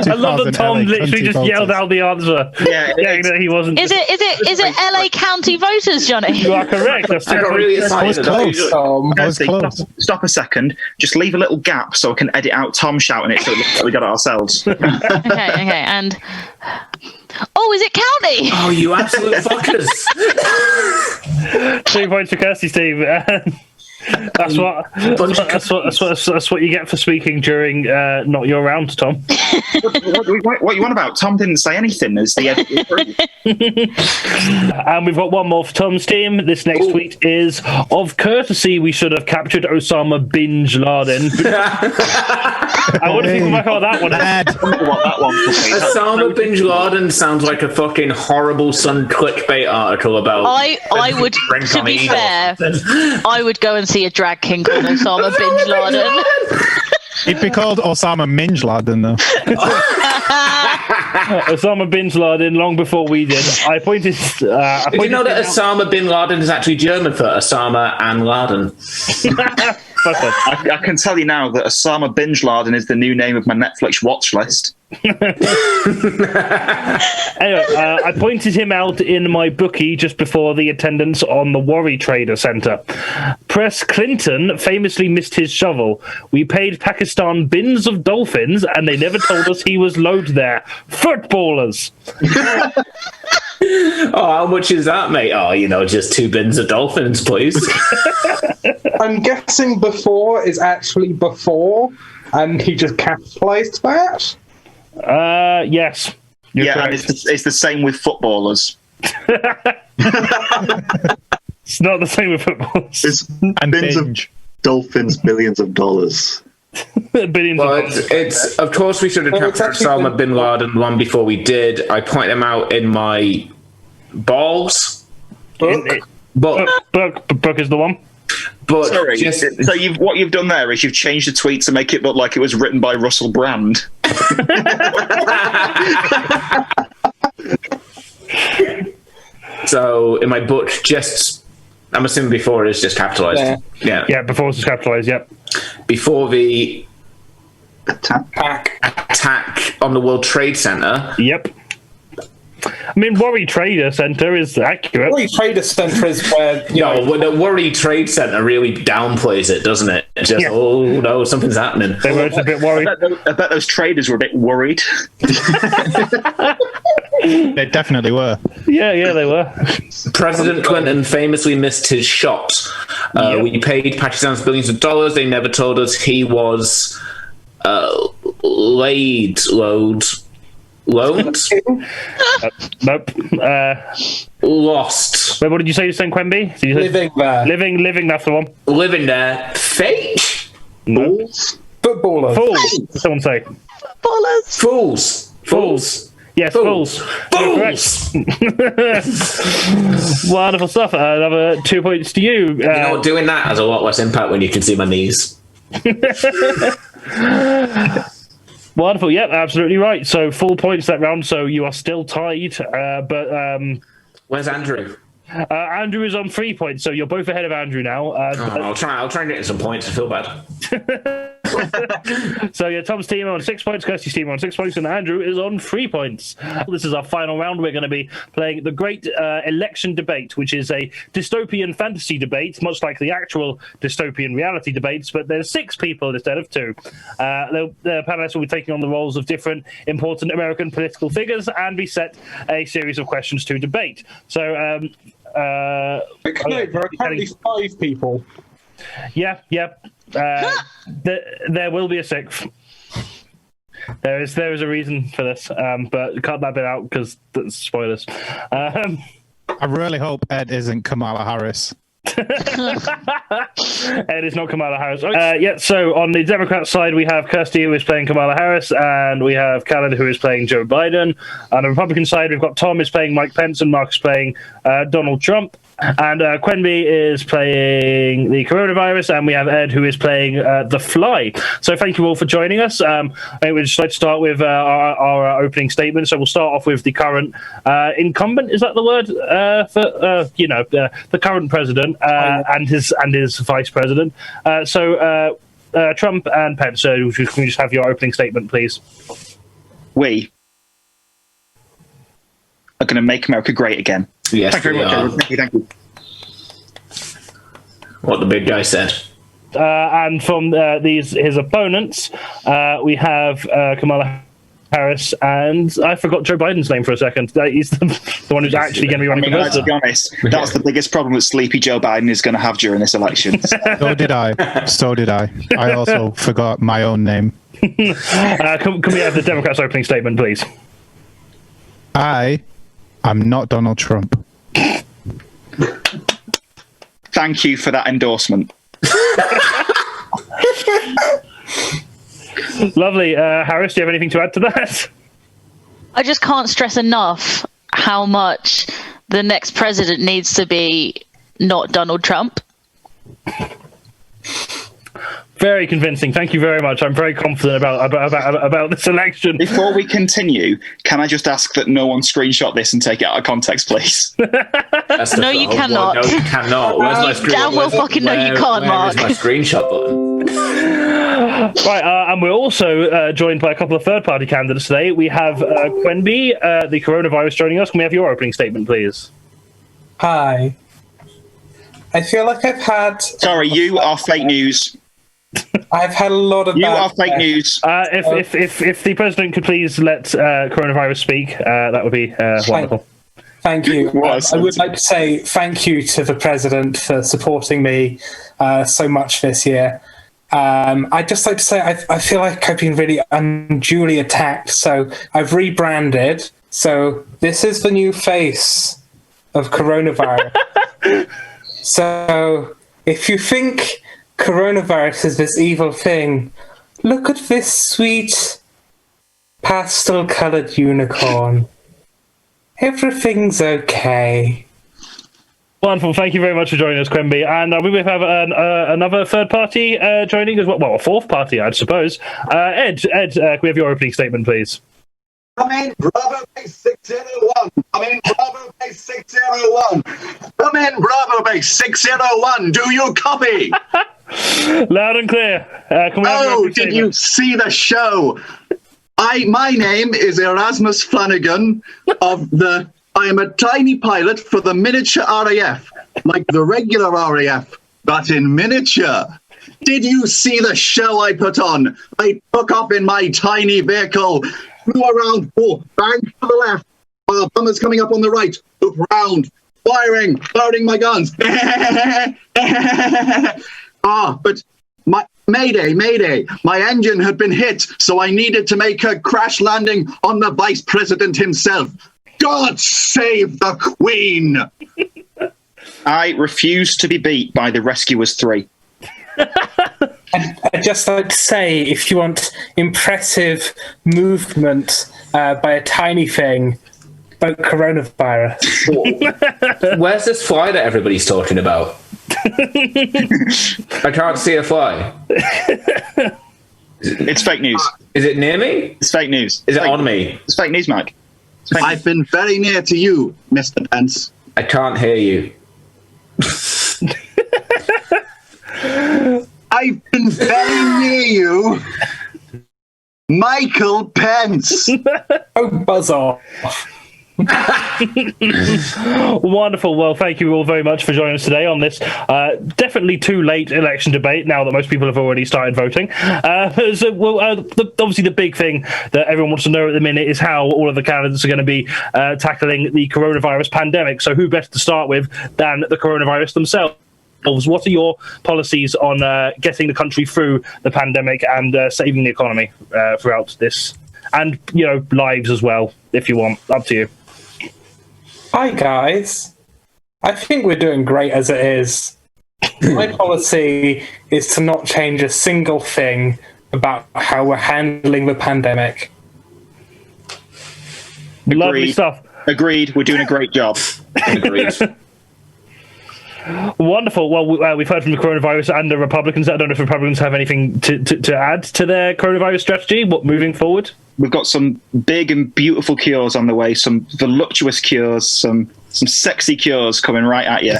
A: I love that Thom literally just yelled out the answer.
D: Yeah,
A: that he wasn't.
B: Is it LA County voters, Johnny?
A: You are correct. That's
C: I got really
E: I was
C: excited.
E: close.
D: Stop a second. Just leave a little gap so I can edit out Thom shouting it so it looks like we got it ourselves.
B: Okay, and oh, is it county?
C: Oh, you absolute fuckers.
A: 3 points for Kirstie's team. That's what you get for speaking during not your round, Thom.
D: What you on about? Thom didn't say anything. As the
A: And we've got one more for Thom's team. This next tweet is, of courtesy, we should have captured Osama bin Laden. I want to think back on that one.
C: Osama bin Laden sounds like a fucking horrible Sun clickbait article about.
B: I would, to be fair, I would go and see a drag king called Osama bin Laden.
E: It'd be called Osama Minge Laden, though.
A: Osama bin Laden, long before we did. I pointed.
C: Did you know that Osama bin Laden is actually German for Osama and Laden?
D: I can tell you now that Osama bin Laden is the new name of my Netflix watch list.
A: Anyway, I pointed him out in my bookie just before the attendance on the Worry Trader Centre. Press Clinton famously missed his shovel. We paid Pakistan bins of dolphins and they never told us he was loaded there. Footballers!
C: Oh, how much is that, mate? Oh, just 2 bins of dolphins, please.
G: I'm guessing before is actually before, and he just capitalized that?
A: Yes.
D: Yeah,
A: correct.
D: and it's the same with footballers.
A: It's not the same with footballers.
F: It's bins of dolphins, billions of dollars.
A: Billions
C: Well,
A: of dollars.
C: it's of course we should have captured Osama bin Laden long before we did. I point them out in my balls book.
A: Book is the one.
C: But
D: Sorry, so what you've done there is you've changed the tweet to make it look like it was written by Russell Brand.
C: So in my book, I'm assuming before is just capitalized.
A: Yeah, before it's capitalized, yep.
C: Before the
F: Attack.
C: attack on the World Trade Center.
A: Yep. I mean, Worry Trader Centre is accurate.
G: Worry Trader Centre is where...
C: The Worry Trade Center really downplays it, doesn't it? It's just, oh no, something's happening.
A: They were a bit worried.
D: I bet those traders were a bit worried.
E: They definitely were.
A: Yeah, they were.
C: President Clinton famously missed his shot. We paid Pakistan's billions of dollars. They never told us he was loaned?
A: Nope.
C: Lost.
A: Wait, what did you say, Quenby? Did you say
G: living there.
A: Living, that's the one.
C: Living there. Fake?
A: No.
G: Footballers.
A: Fools. Someone say.
C: Fools.
A: Yes, fools. Correct. Wonderful stuff. Another 2 points to you.
C: Doing that has a lot less impact when you can see my knees.
A: Wonderful. Yep, absolutely right. So full points that round. So you are still tied. But
C: where's Andrew?
A: Andrew is on 3 points. So you're both ahead of Andrew now.
C: I'll try and get some points. I feel bad.
A: So yeah, Thom's team on 6 points, Kirstie's team on 6 points, and Andrew is on 3 points. This is our final round. We're going to be playing the Great Election Debate, which is a dystopian fantasy debate, much like the actual dystopian reality debates, but there's 6 people instead of 2. The panelists will be taking on the roles of different important American political figures, and be set a series of questions to debate. So
G: there are currently 5 people.
A: Yeah. There will be a 6th. There is a reason for this, but cut that bit out because that's spoilers.
E: I really hope Ed isn't Kamala Harris.
A: Ed is not Kamala Harris. So on the Democrat side, we have Kirstie, who is playing Kamala Harris, and we have Khalid, who is playing Joe Biden. On the Republican side, we've got Thom is playing Mike Pence, and Mark is playing Donald Trump. And Quenby is playing the coronavirus, and we have Ed, who is playing The Fly. So thank you all for joining us. I think we'd just like to start with our opening statement. So we'll start off with the current incumbent. Is that the word for the current president and his vice president? So Trump and Pence. So can we just have your opening statement, please?
D: We are going to make America great again.
C: Yes,
D: thank you very much. Thank you.
C: What the big guy said.
A: And from his opponents, we have Kamala Harris, and I forgot Joe Biden's name for a second. He's the one who's actually going to be running for president.
D: To be honest, that's the biggest problem that Sleepy Joe Biden is going to have during this election.
E: So did I. I also forgot my own name.
A: Can we have the Democrats' opening statement, please?
E: I am not Donald Trump.
D: Thank you for that endorsement.
A: Lovely. Harris, do you have anything to add to that?
B: I just can't stress enough how much the next president needs to be not Donald Trump.
A: Very convincing. Thank you very much. I'm very confident about this election.
D: Before we continue, can I just ask that no one screenshot this and take it out of context, please?
B: No, you cannot.
C: No, you cannot. Where's my screen?
B: Damn well fucking no, you can't, Mark.
C: Where's my screenshot button?
A: Right, and we're also joined by a couple of third-party candidates today. We have Quenby, the coronavirus, joining us. Can we have your opening statement, please?
G: Hi. I feel like I've had...
D: Sorry, you are fake news.
G: I've had a lot of...
D: You are fake news.
A: If the president could please let coronavirus speak, that would be wonderful.
G: Thank you. I would like to say thank you to the president for supporting me so much this year. I'd just like to say I feel like I've been really unduly attacked, so I've rebranded. So this is the new face of coronavirus. So if you think coronavirus is this evil thing, look at this sweet pastel-coloured unicorn. Everything's okay.
A: Wonderful. Thank you very much for joining us, Quenby. And we will have another third party joining as well. Well, a fourth party, I suppose. Ed, can we have your opening statement, please?
F: Come in, Bravo Base 601. Come in, Bravo Base 601. Come in, Bravo Base 601. Do you copy?
A: Loud and clear. Can we have your opening
F: did
A: statement?
F: you see the show? My name is Erasmus Flanagan I am a tiny pilot for the miniature RAF, like the regular RAF, but in miniature. Did you see the show I put on? I took off in my tiny vehicle, flew around, bang to the left, bombers coming up on the right, look round, firing, loading my guns. But Mayday, my engine had been hit, so I needed to make a crash landing on the Vice President himself. God save the Queen!
D: I refuse to be beat by the Rescuers 3.
G: I'd just like to say, if you want impressive movement by a tiny thing, about coronavirus.
C: Where's this fly that everybody's talking about? I can't see a fly.
D: It's fake news.
C: Is it near me?
D: It's fake news.
C: Is it on me?
D: It's fake news, Mike.
F: I've been very near to you, Mr. Pence.
C: I can't hear you.
F: I've been very near you, Michael Pence.
G: Oh, buzz off.
A: Wonderful. Well, thank you all very much for joining us today on this definitely too late election debate, now that most people have already started voting. Obviously the big thing that everyone wants to know at the minute is how all of the candidates are going to be tackling the coronavirus pandemic. So who better to start with than the coronavirus themselves? What are your policies on getting the country through the pandemic and saving the economy throughout this? And, lives as well, if you want. Up to you.
G: Hi, guys. I think we're doing great as it is. My policy is to not change a single thing about how we're handling the pandemic.
A: Lovely stuff.
D: Agreed. We're doing a great job.
C: Agreed.
A: Wonderful. Well, we've heard from the coronavirus and the Republicans. I don't know if Republicans have anything to add to their coronavirus strategy. Moving forward?
D: We've got some big and beautiful cures on the way, some voluptuous cures, some sexy cures coming right at you.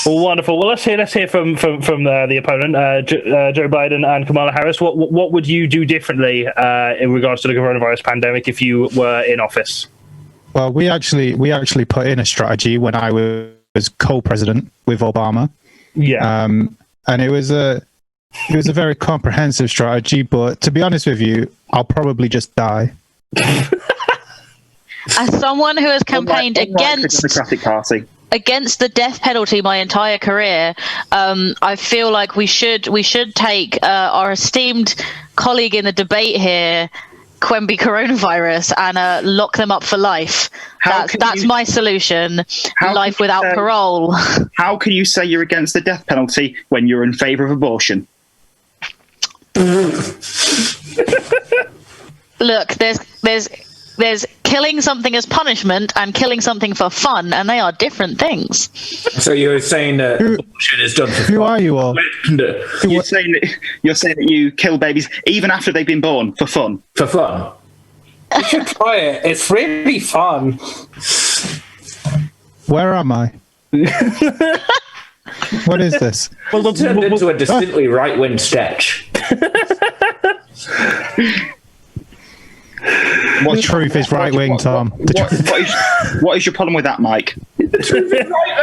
A: Well, wonderful. Well, let's hear from the opponent, Joe Biden and Kamala Harris. What would you do differently in regards to the coronavirus pandemic if you were in office?
E: Well, we actually put in a strategy when I was co-president with Obama.
A: Yeah.
E: And it was a very comprehensive strategy, but to be honest with you, I'll probably just die
B: As someone who has campaigned against
D: the Democratic Party.
B: Against the death penalty my entire career, I feel like we should take our esteemed colleague in the debate here, Quenby Coronavirus, and lock them up for life. That's my solution. Life without parole.
D: How can you say you're against the death penalty when you're in favour of abortion?
B: Look, there's killing something as punishment and killing something for fun, and they are different things.
C: So you're saying that abortion is done for fun?
E: Who are you all?
D: You're saying that you kill babies even after they've been born for fun?
C: For fun.
G: You should try it. It's really fun.
E: Where am I? What is this?
C: Well, it turned into a distinctly right-wing sketch.
E: The truth is right wing, Thom.
D: What is your problem with that, Mike?
C: The truth is right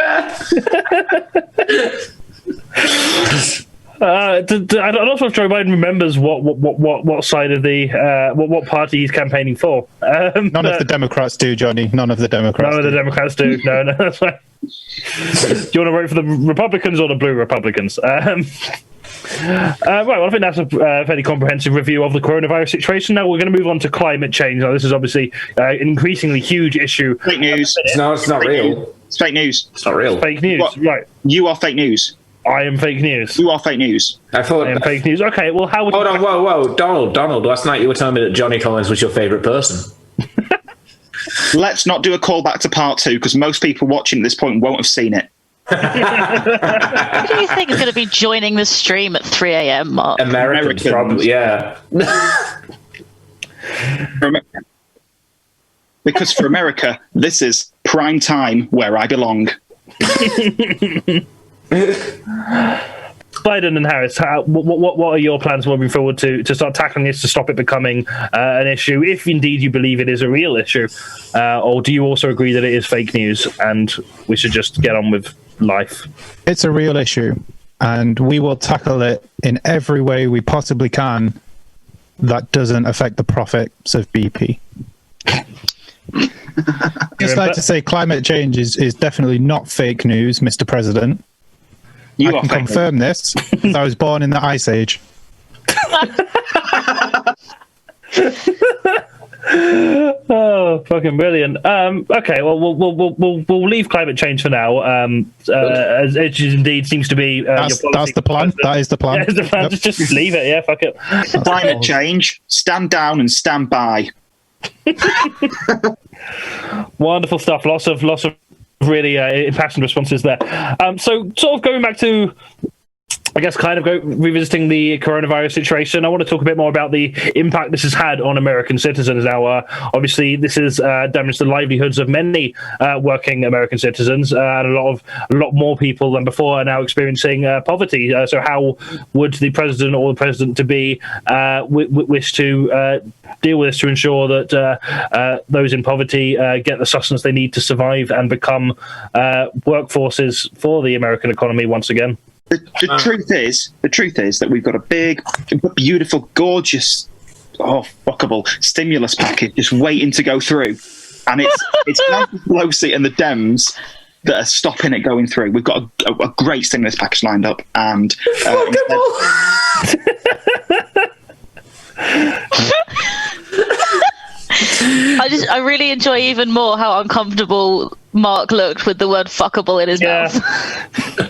C: there.
A: I'm not sure if Joe Biden remembers what side of the what party he's campaigning for.
E: None of the Democrats do, Jonny. None of the Democrats.
A: None of the Democrats do. No, that's fine. Do you want to vote for the Republicans or the blue Republicans? Right, well, I think that's a fairly comprehensive review of the coronavirus situation. Now we're going to move on to climate change. Now, this is obviously an increasingly huge issue.
D: Fake news.
C: No, it's not real.
D: It's fake news.
C: It's not real.
A: Fake news,
D: What?
A: right.
D: You are fake news.
A: I am fake news.
D: You are fake news.
C: I
A: am fake news. Okay, well, how would
C: Hold on, whoa. Donald, last night you were telling me that Johnny Collins was your favourite person.
D: Let's not do a callback to part 2, because most people watching at this point won't have seen it.
B: Who do you think is going to be joining the stream at 3 a.m, Mark?
C: Americans, probably, yeah.
D: Because for America, this is prime time where I belong.
A: Biden and Harris, what are your plans moving forward to start tackling this, to stop it becoming an issue, if indeed you believe it is a real issue? Or do you also agree that it is fake news and we should just get on with life?
E: It's a real issue, and we will tackle it in every way we possibly can that doesn't affect the profits of BP. Just like to say, climate change is definitely not fake news, Mr. President. I can confirm this, because I was born in the Ice Age.
A: Oh, fucking brilliant. Okay, well, we'll leave climate change for now. As it indeed seems to be.
E: That's the plan. That is the plan.
A: Yeah, the plan.
E: Yep.
A: Just leave it. Yeah, fuck it.
D: Climate change. Stand down and stand by.
A: Wonderful stuff. Lots of really impassioned responses there. So, sort of going back to, I guess, revisiting the coronavirus situation, I want to talk a bit more about the impact this has had on American citizens. Now, obviously, this has damaged the livelihoods of many working American citizens, and a lot more people than before are now experiencing poverty. So, how would the president or the president-to-be wish to deal with this to ensure that those in poverty get the sustenance they need to survive and become workforces for the American economy once again?
D: The truth is that we've got a big, beautiful, gorgeous, fuckable stimulus package just waiting to go through, and it's Nancy Pelosi and the Dems that are stopping it going through. We've got a great stimulus package lined up, and
B: I really enjoy even more how uncomfortable Mark looked with the word fuckable in his mouth.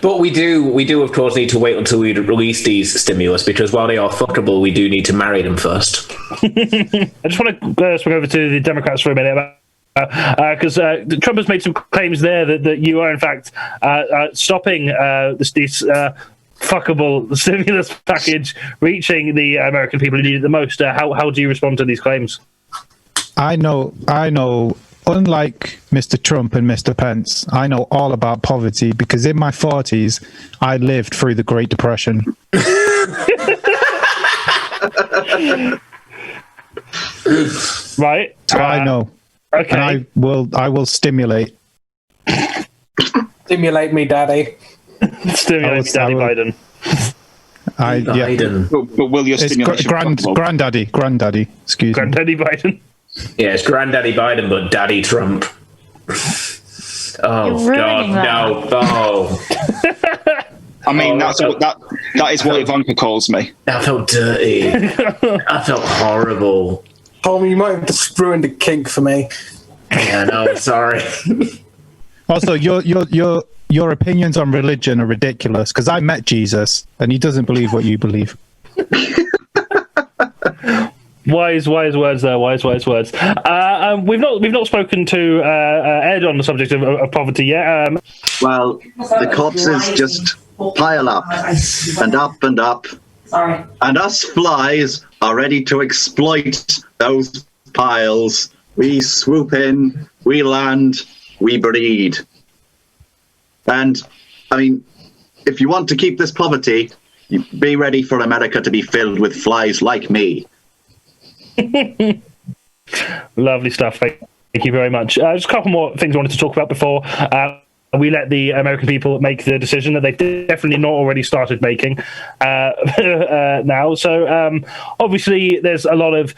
C: But we do of course need to wait until we release these stimulus, because while they are fuckable, we do need to marry them first.
A: I just want to swing over to the Democrats for a minute, because Trump has made some claims there that you are in fact stopping this fuckable stimulus package reaching the American people who need it the most. How do you respond to these claims?
E: I know, unlike Mr. Trump and Mr. Pence, I know all about poverty, because in my 40s, I lived through the Great Depression.
A: Right.
E: So I know.
A: Okay.
E: And I will stimulate.
G: Stimulate me, Daddy.
A: Stimulate Daddy Biden.
D: But will your stimulation
E: Granddaddy, excuse me.
A: Granddaddy Biden.
C: Yeah, it's Granddaddy Biden, but Daddy Trump. Oh God, no! Oh.
D: I mean, that is what Ivanka calls me.
C: That felt dirty. That felt horrible.
G: Thom, you might have just ruined a kink for me.
C: Yeah, no, sorry.
E: Also, your opinions on religion are ridiculous because I met Jesus and he doesn't believe what you believe.
A: Wise words there. Wise words. We've not spoken to Ed on the subject of poverty yet.
F: Well, the corpses just pile up and up and up.
H: Sorry.
F: And us flies are ready to exploit those piles. We swoop in, we land, we breed. And, I mean, if you want to keep this poverty, be ready for America to be filled with flies like me.
A: Lovely stuff. Thank you very much. Just a couple more things I wanted to talk about before we let the American people make the decision that they've definitely not already started making now. So obviously there's a lot of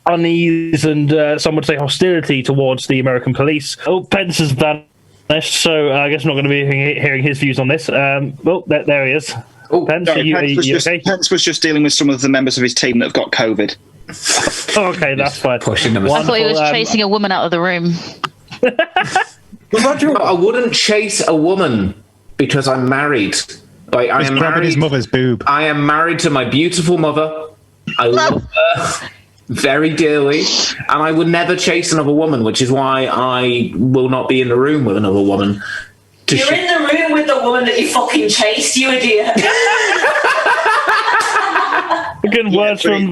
A: unease and some would say hostility towards the American police. Oh, Pence has vanished, so I guess I'm not going to be hearing his views on this. Well, there he is.
D: Oh,
A: Pence,
D: sorry,
A: are you okay?
D: Pence was just dealing with some of the members of his team that have got COVID.
A: Okay, that's fine.
C: Pushing them.
B: I thought he was chasing a woman out of the room.
C: I wouldn't chase a woman because I'm married. Like I am married.
E: His mother's boob.
C: I am married to my beautiful mother. I love her very dearly, and I would never chase another woman, which is why I will not be in the room with another woman.
H: You're in the room with the woman that you fucking chased, you idiot.
A: Good words from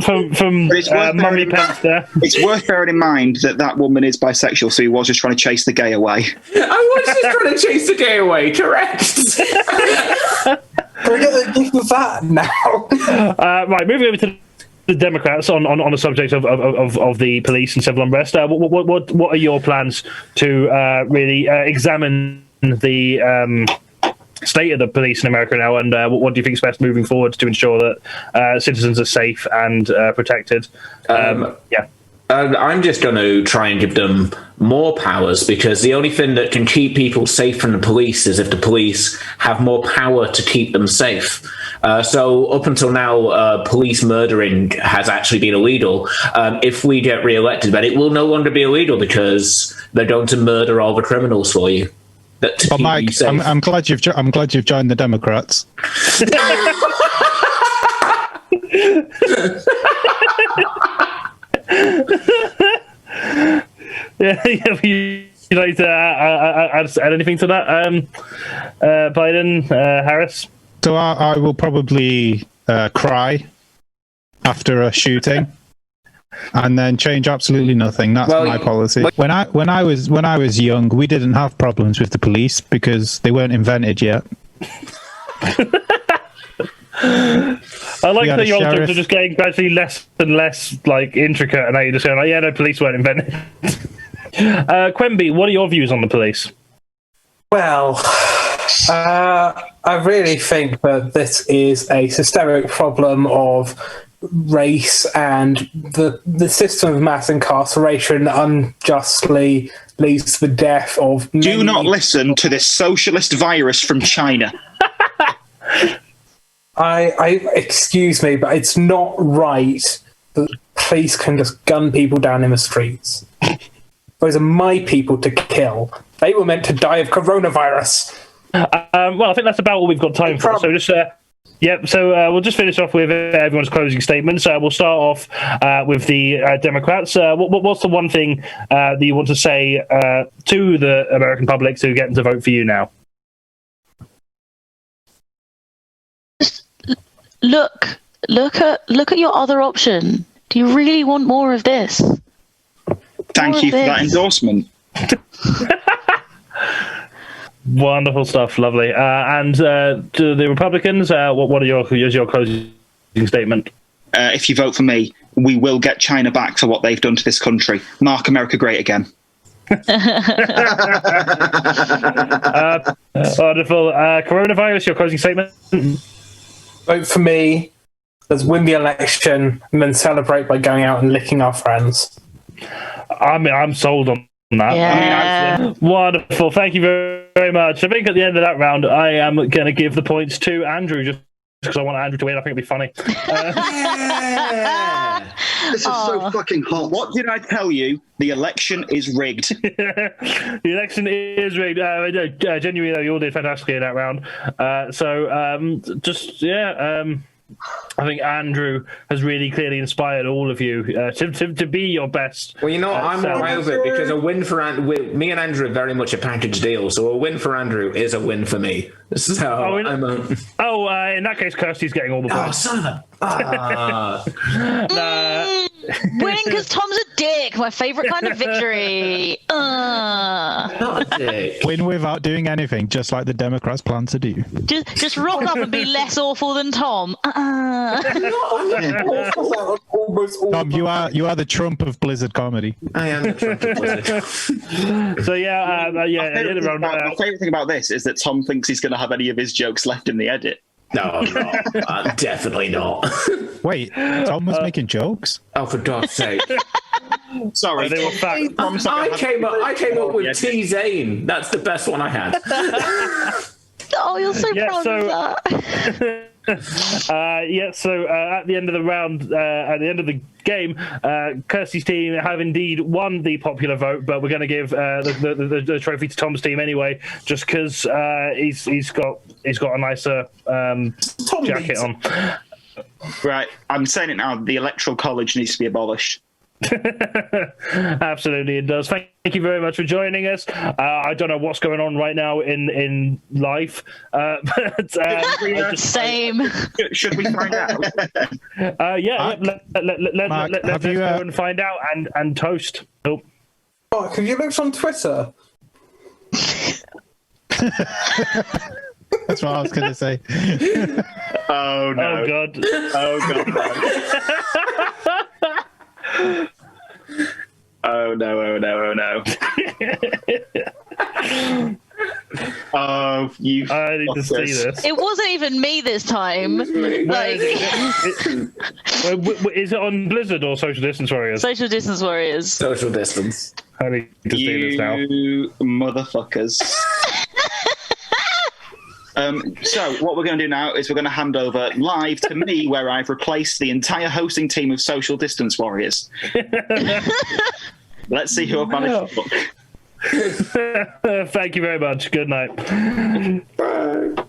A: Mummy Pence there.
D: It's worth bearing in mind that woman is bisexual, so he was just trying to chase the gay away.
C: I was just trying to chase the gay away, correct.
G: We're going to give that now.
A: Right, moving over to the Democrats on the subject of the police and civil unrest. What are your plans to really examine the state of the police in America now, and what do you think is best moving forward to ensure that citizens are safe and protected?
C: I'm just going to try and give them more powers, because the only thing that can keep people safe from the police is if the police have more power to keep them safe. So up until now, police murdering has actually been illegal. If we get re-elected, but it will no longer be illegal because they're going to murder all the criminals for you.
E: Well, Mike, I'm glad you've joined the Democrats.
A: You'd like to add anything to that, Biden, Harris?
E: So I will probably cry after a shooting. And then change absolutely nothing. That's my policy. When I was young, we didn't have problems with the police because they weren't invented yet.
A: I like that your jokes are just getting gradually less and less like intricate, and now you're just saying, like, yeah, no, police weren't invented. Quenby, what are your views on the police?
G: Well, I really think that this is a systemic problem of race, and the system of mass incarceration unjustly leads to the death of many.
D: Do not listen to this socialist virus from China.
G: I excuse me, but it's not right that police can just gun people down in the streets. Those are my people to kill. They were meant to die of coronavirus.
A: Well, I think that's about all we've got time for. So just so we'll just finish off with everyone's closing statements. We'll start off with the Democrats. What's the one thing that you want to say to the American public to get them to vote for you now?
B: Look at your other option. Do you really want more of this?
D: Thank you for that endorsement.
A: Wonderful stuff, lovely. And to the Republicans, what are your closing statement?
D: If you vote for me, we will get China back for what they've done to this country. Mark America great again.
A: Wonderful. Coronavirus, your closing statement?
G: Vote for me. Let's win the election and then celebrate by going out and licking our friends.
A: I mean, I'm sold on that.
B: Yeah.
A: I mean, wonderful. Thank you very, very much. I think at the end of that round, I am going to give the points to Andrew, just because I want Andrew to win. I think it'd be funny.
F: This is so fucking hot.
D: What did I tell you? The election is rigged.
A: The election is rigged. Genuinely, though, you all did fantastically in that round. I think Andrew has really clearly inspired all of you to be your best.
C: Well, you know, I'm all right with it because a win for me and Andrew are very much a package deal. So a win for Andrew is a win for me. So
A: in that case, Kirstie's getting all the points.
C: Oh, son of a...
B: Winning because Tom's a dick. My favourite kind of victory.
C: Not a dick.
E: Win without doing anything, just like the Democrats plan to do.
B: Just rock up and be less awful than Tom.
E: Thom, you are the Trump of Blizzard comedy.
C: I am the Trump of Blizzard.
A: So
D: My favourite thing about this is that Tom thinks he's going to have any of his jokes left in the edit.
C: No, I'm not. Definitely not.
E: Wait, Tom was making jokes?
C: Oh, for God's sake.
D: Sorry.
A: They were fact.
C: I came up with T. Zane. That's the best one I had.
B: Oh, you're so proud of that.
A: So at the end of the round, at the end of the game, Kirstie's team have indeed won the popular vote, but we're going to give the trophy to Tom's team anyway, just because he's got a nicer jacket on.
D: Right, I'm saying it now. The Electoral College needs to be abolished.
A: Absolutely, it does. Thank you very much for joining us. I don't know what's going on right now in life, but
B: same.
D: Should we find out?
A: Let's go and find out and toast. Oh.
G: Mark, have you looked on Twitter?
E: That's what I was going to say.
D: Oh no!
A: Oh god!
D: Oh god! Oh no! Oh no! Oh no! Oh, you!
A: I need to see this.
B: It wasn't even me this time. Like,
A: is it on Blizzard or Social Distance Warriors?
B: Social Distance Warriors.
C: Social distance.
A: I need to see this now.
D: You motherfuckers! So what we're going to do now is we're going to hand over live to me, where I've replaced the entire hosting team of Social Distance Warriors. Let's see who I've managed to book.
A: Thank you very much. Good night.
C: Bye.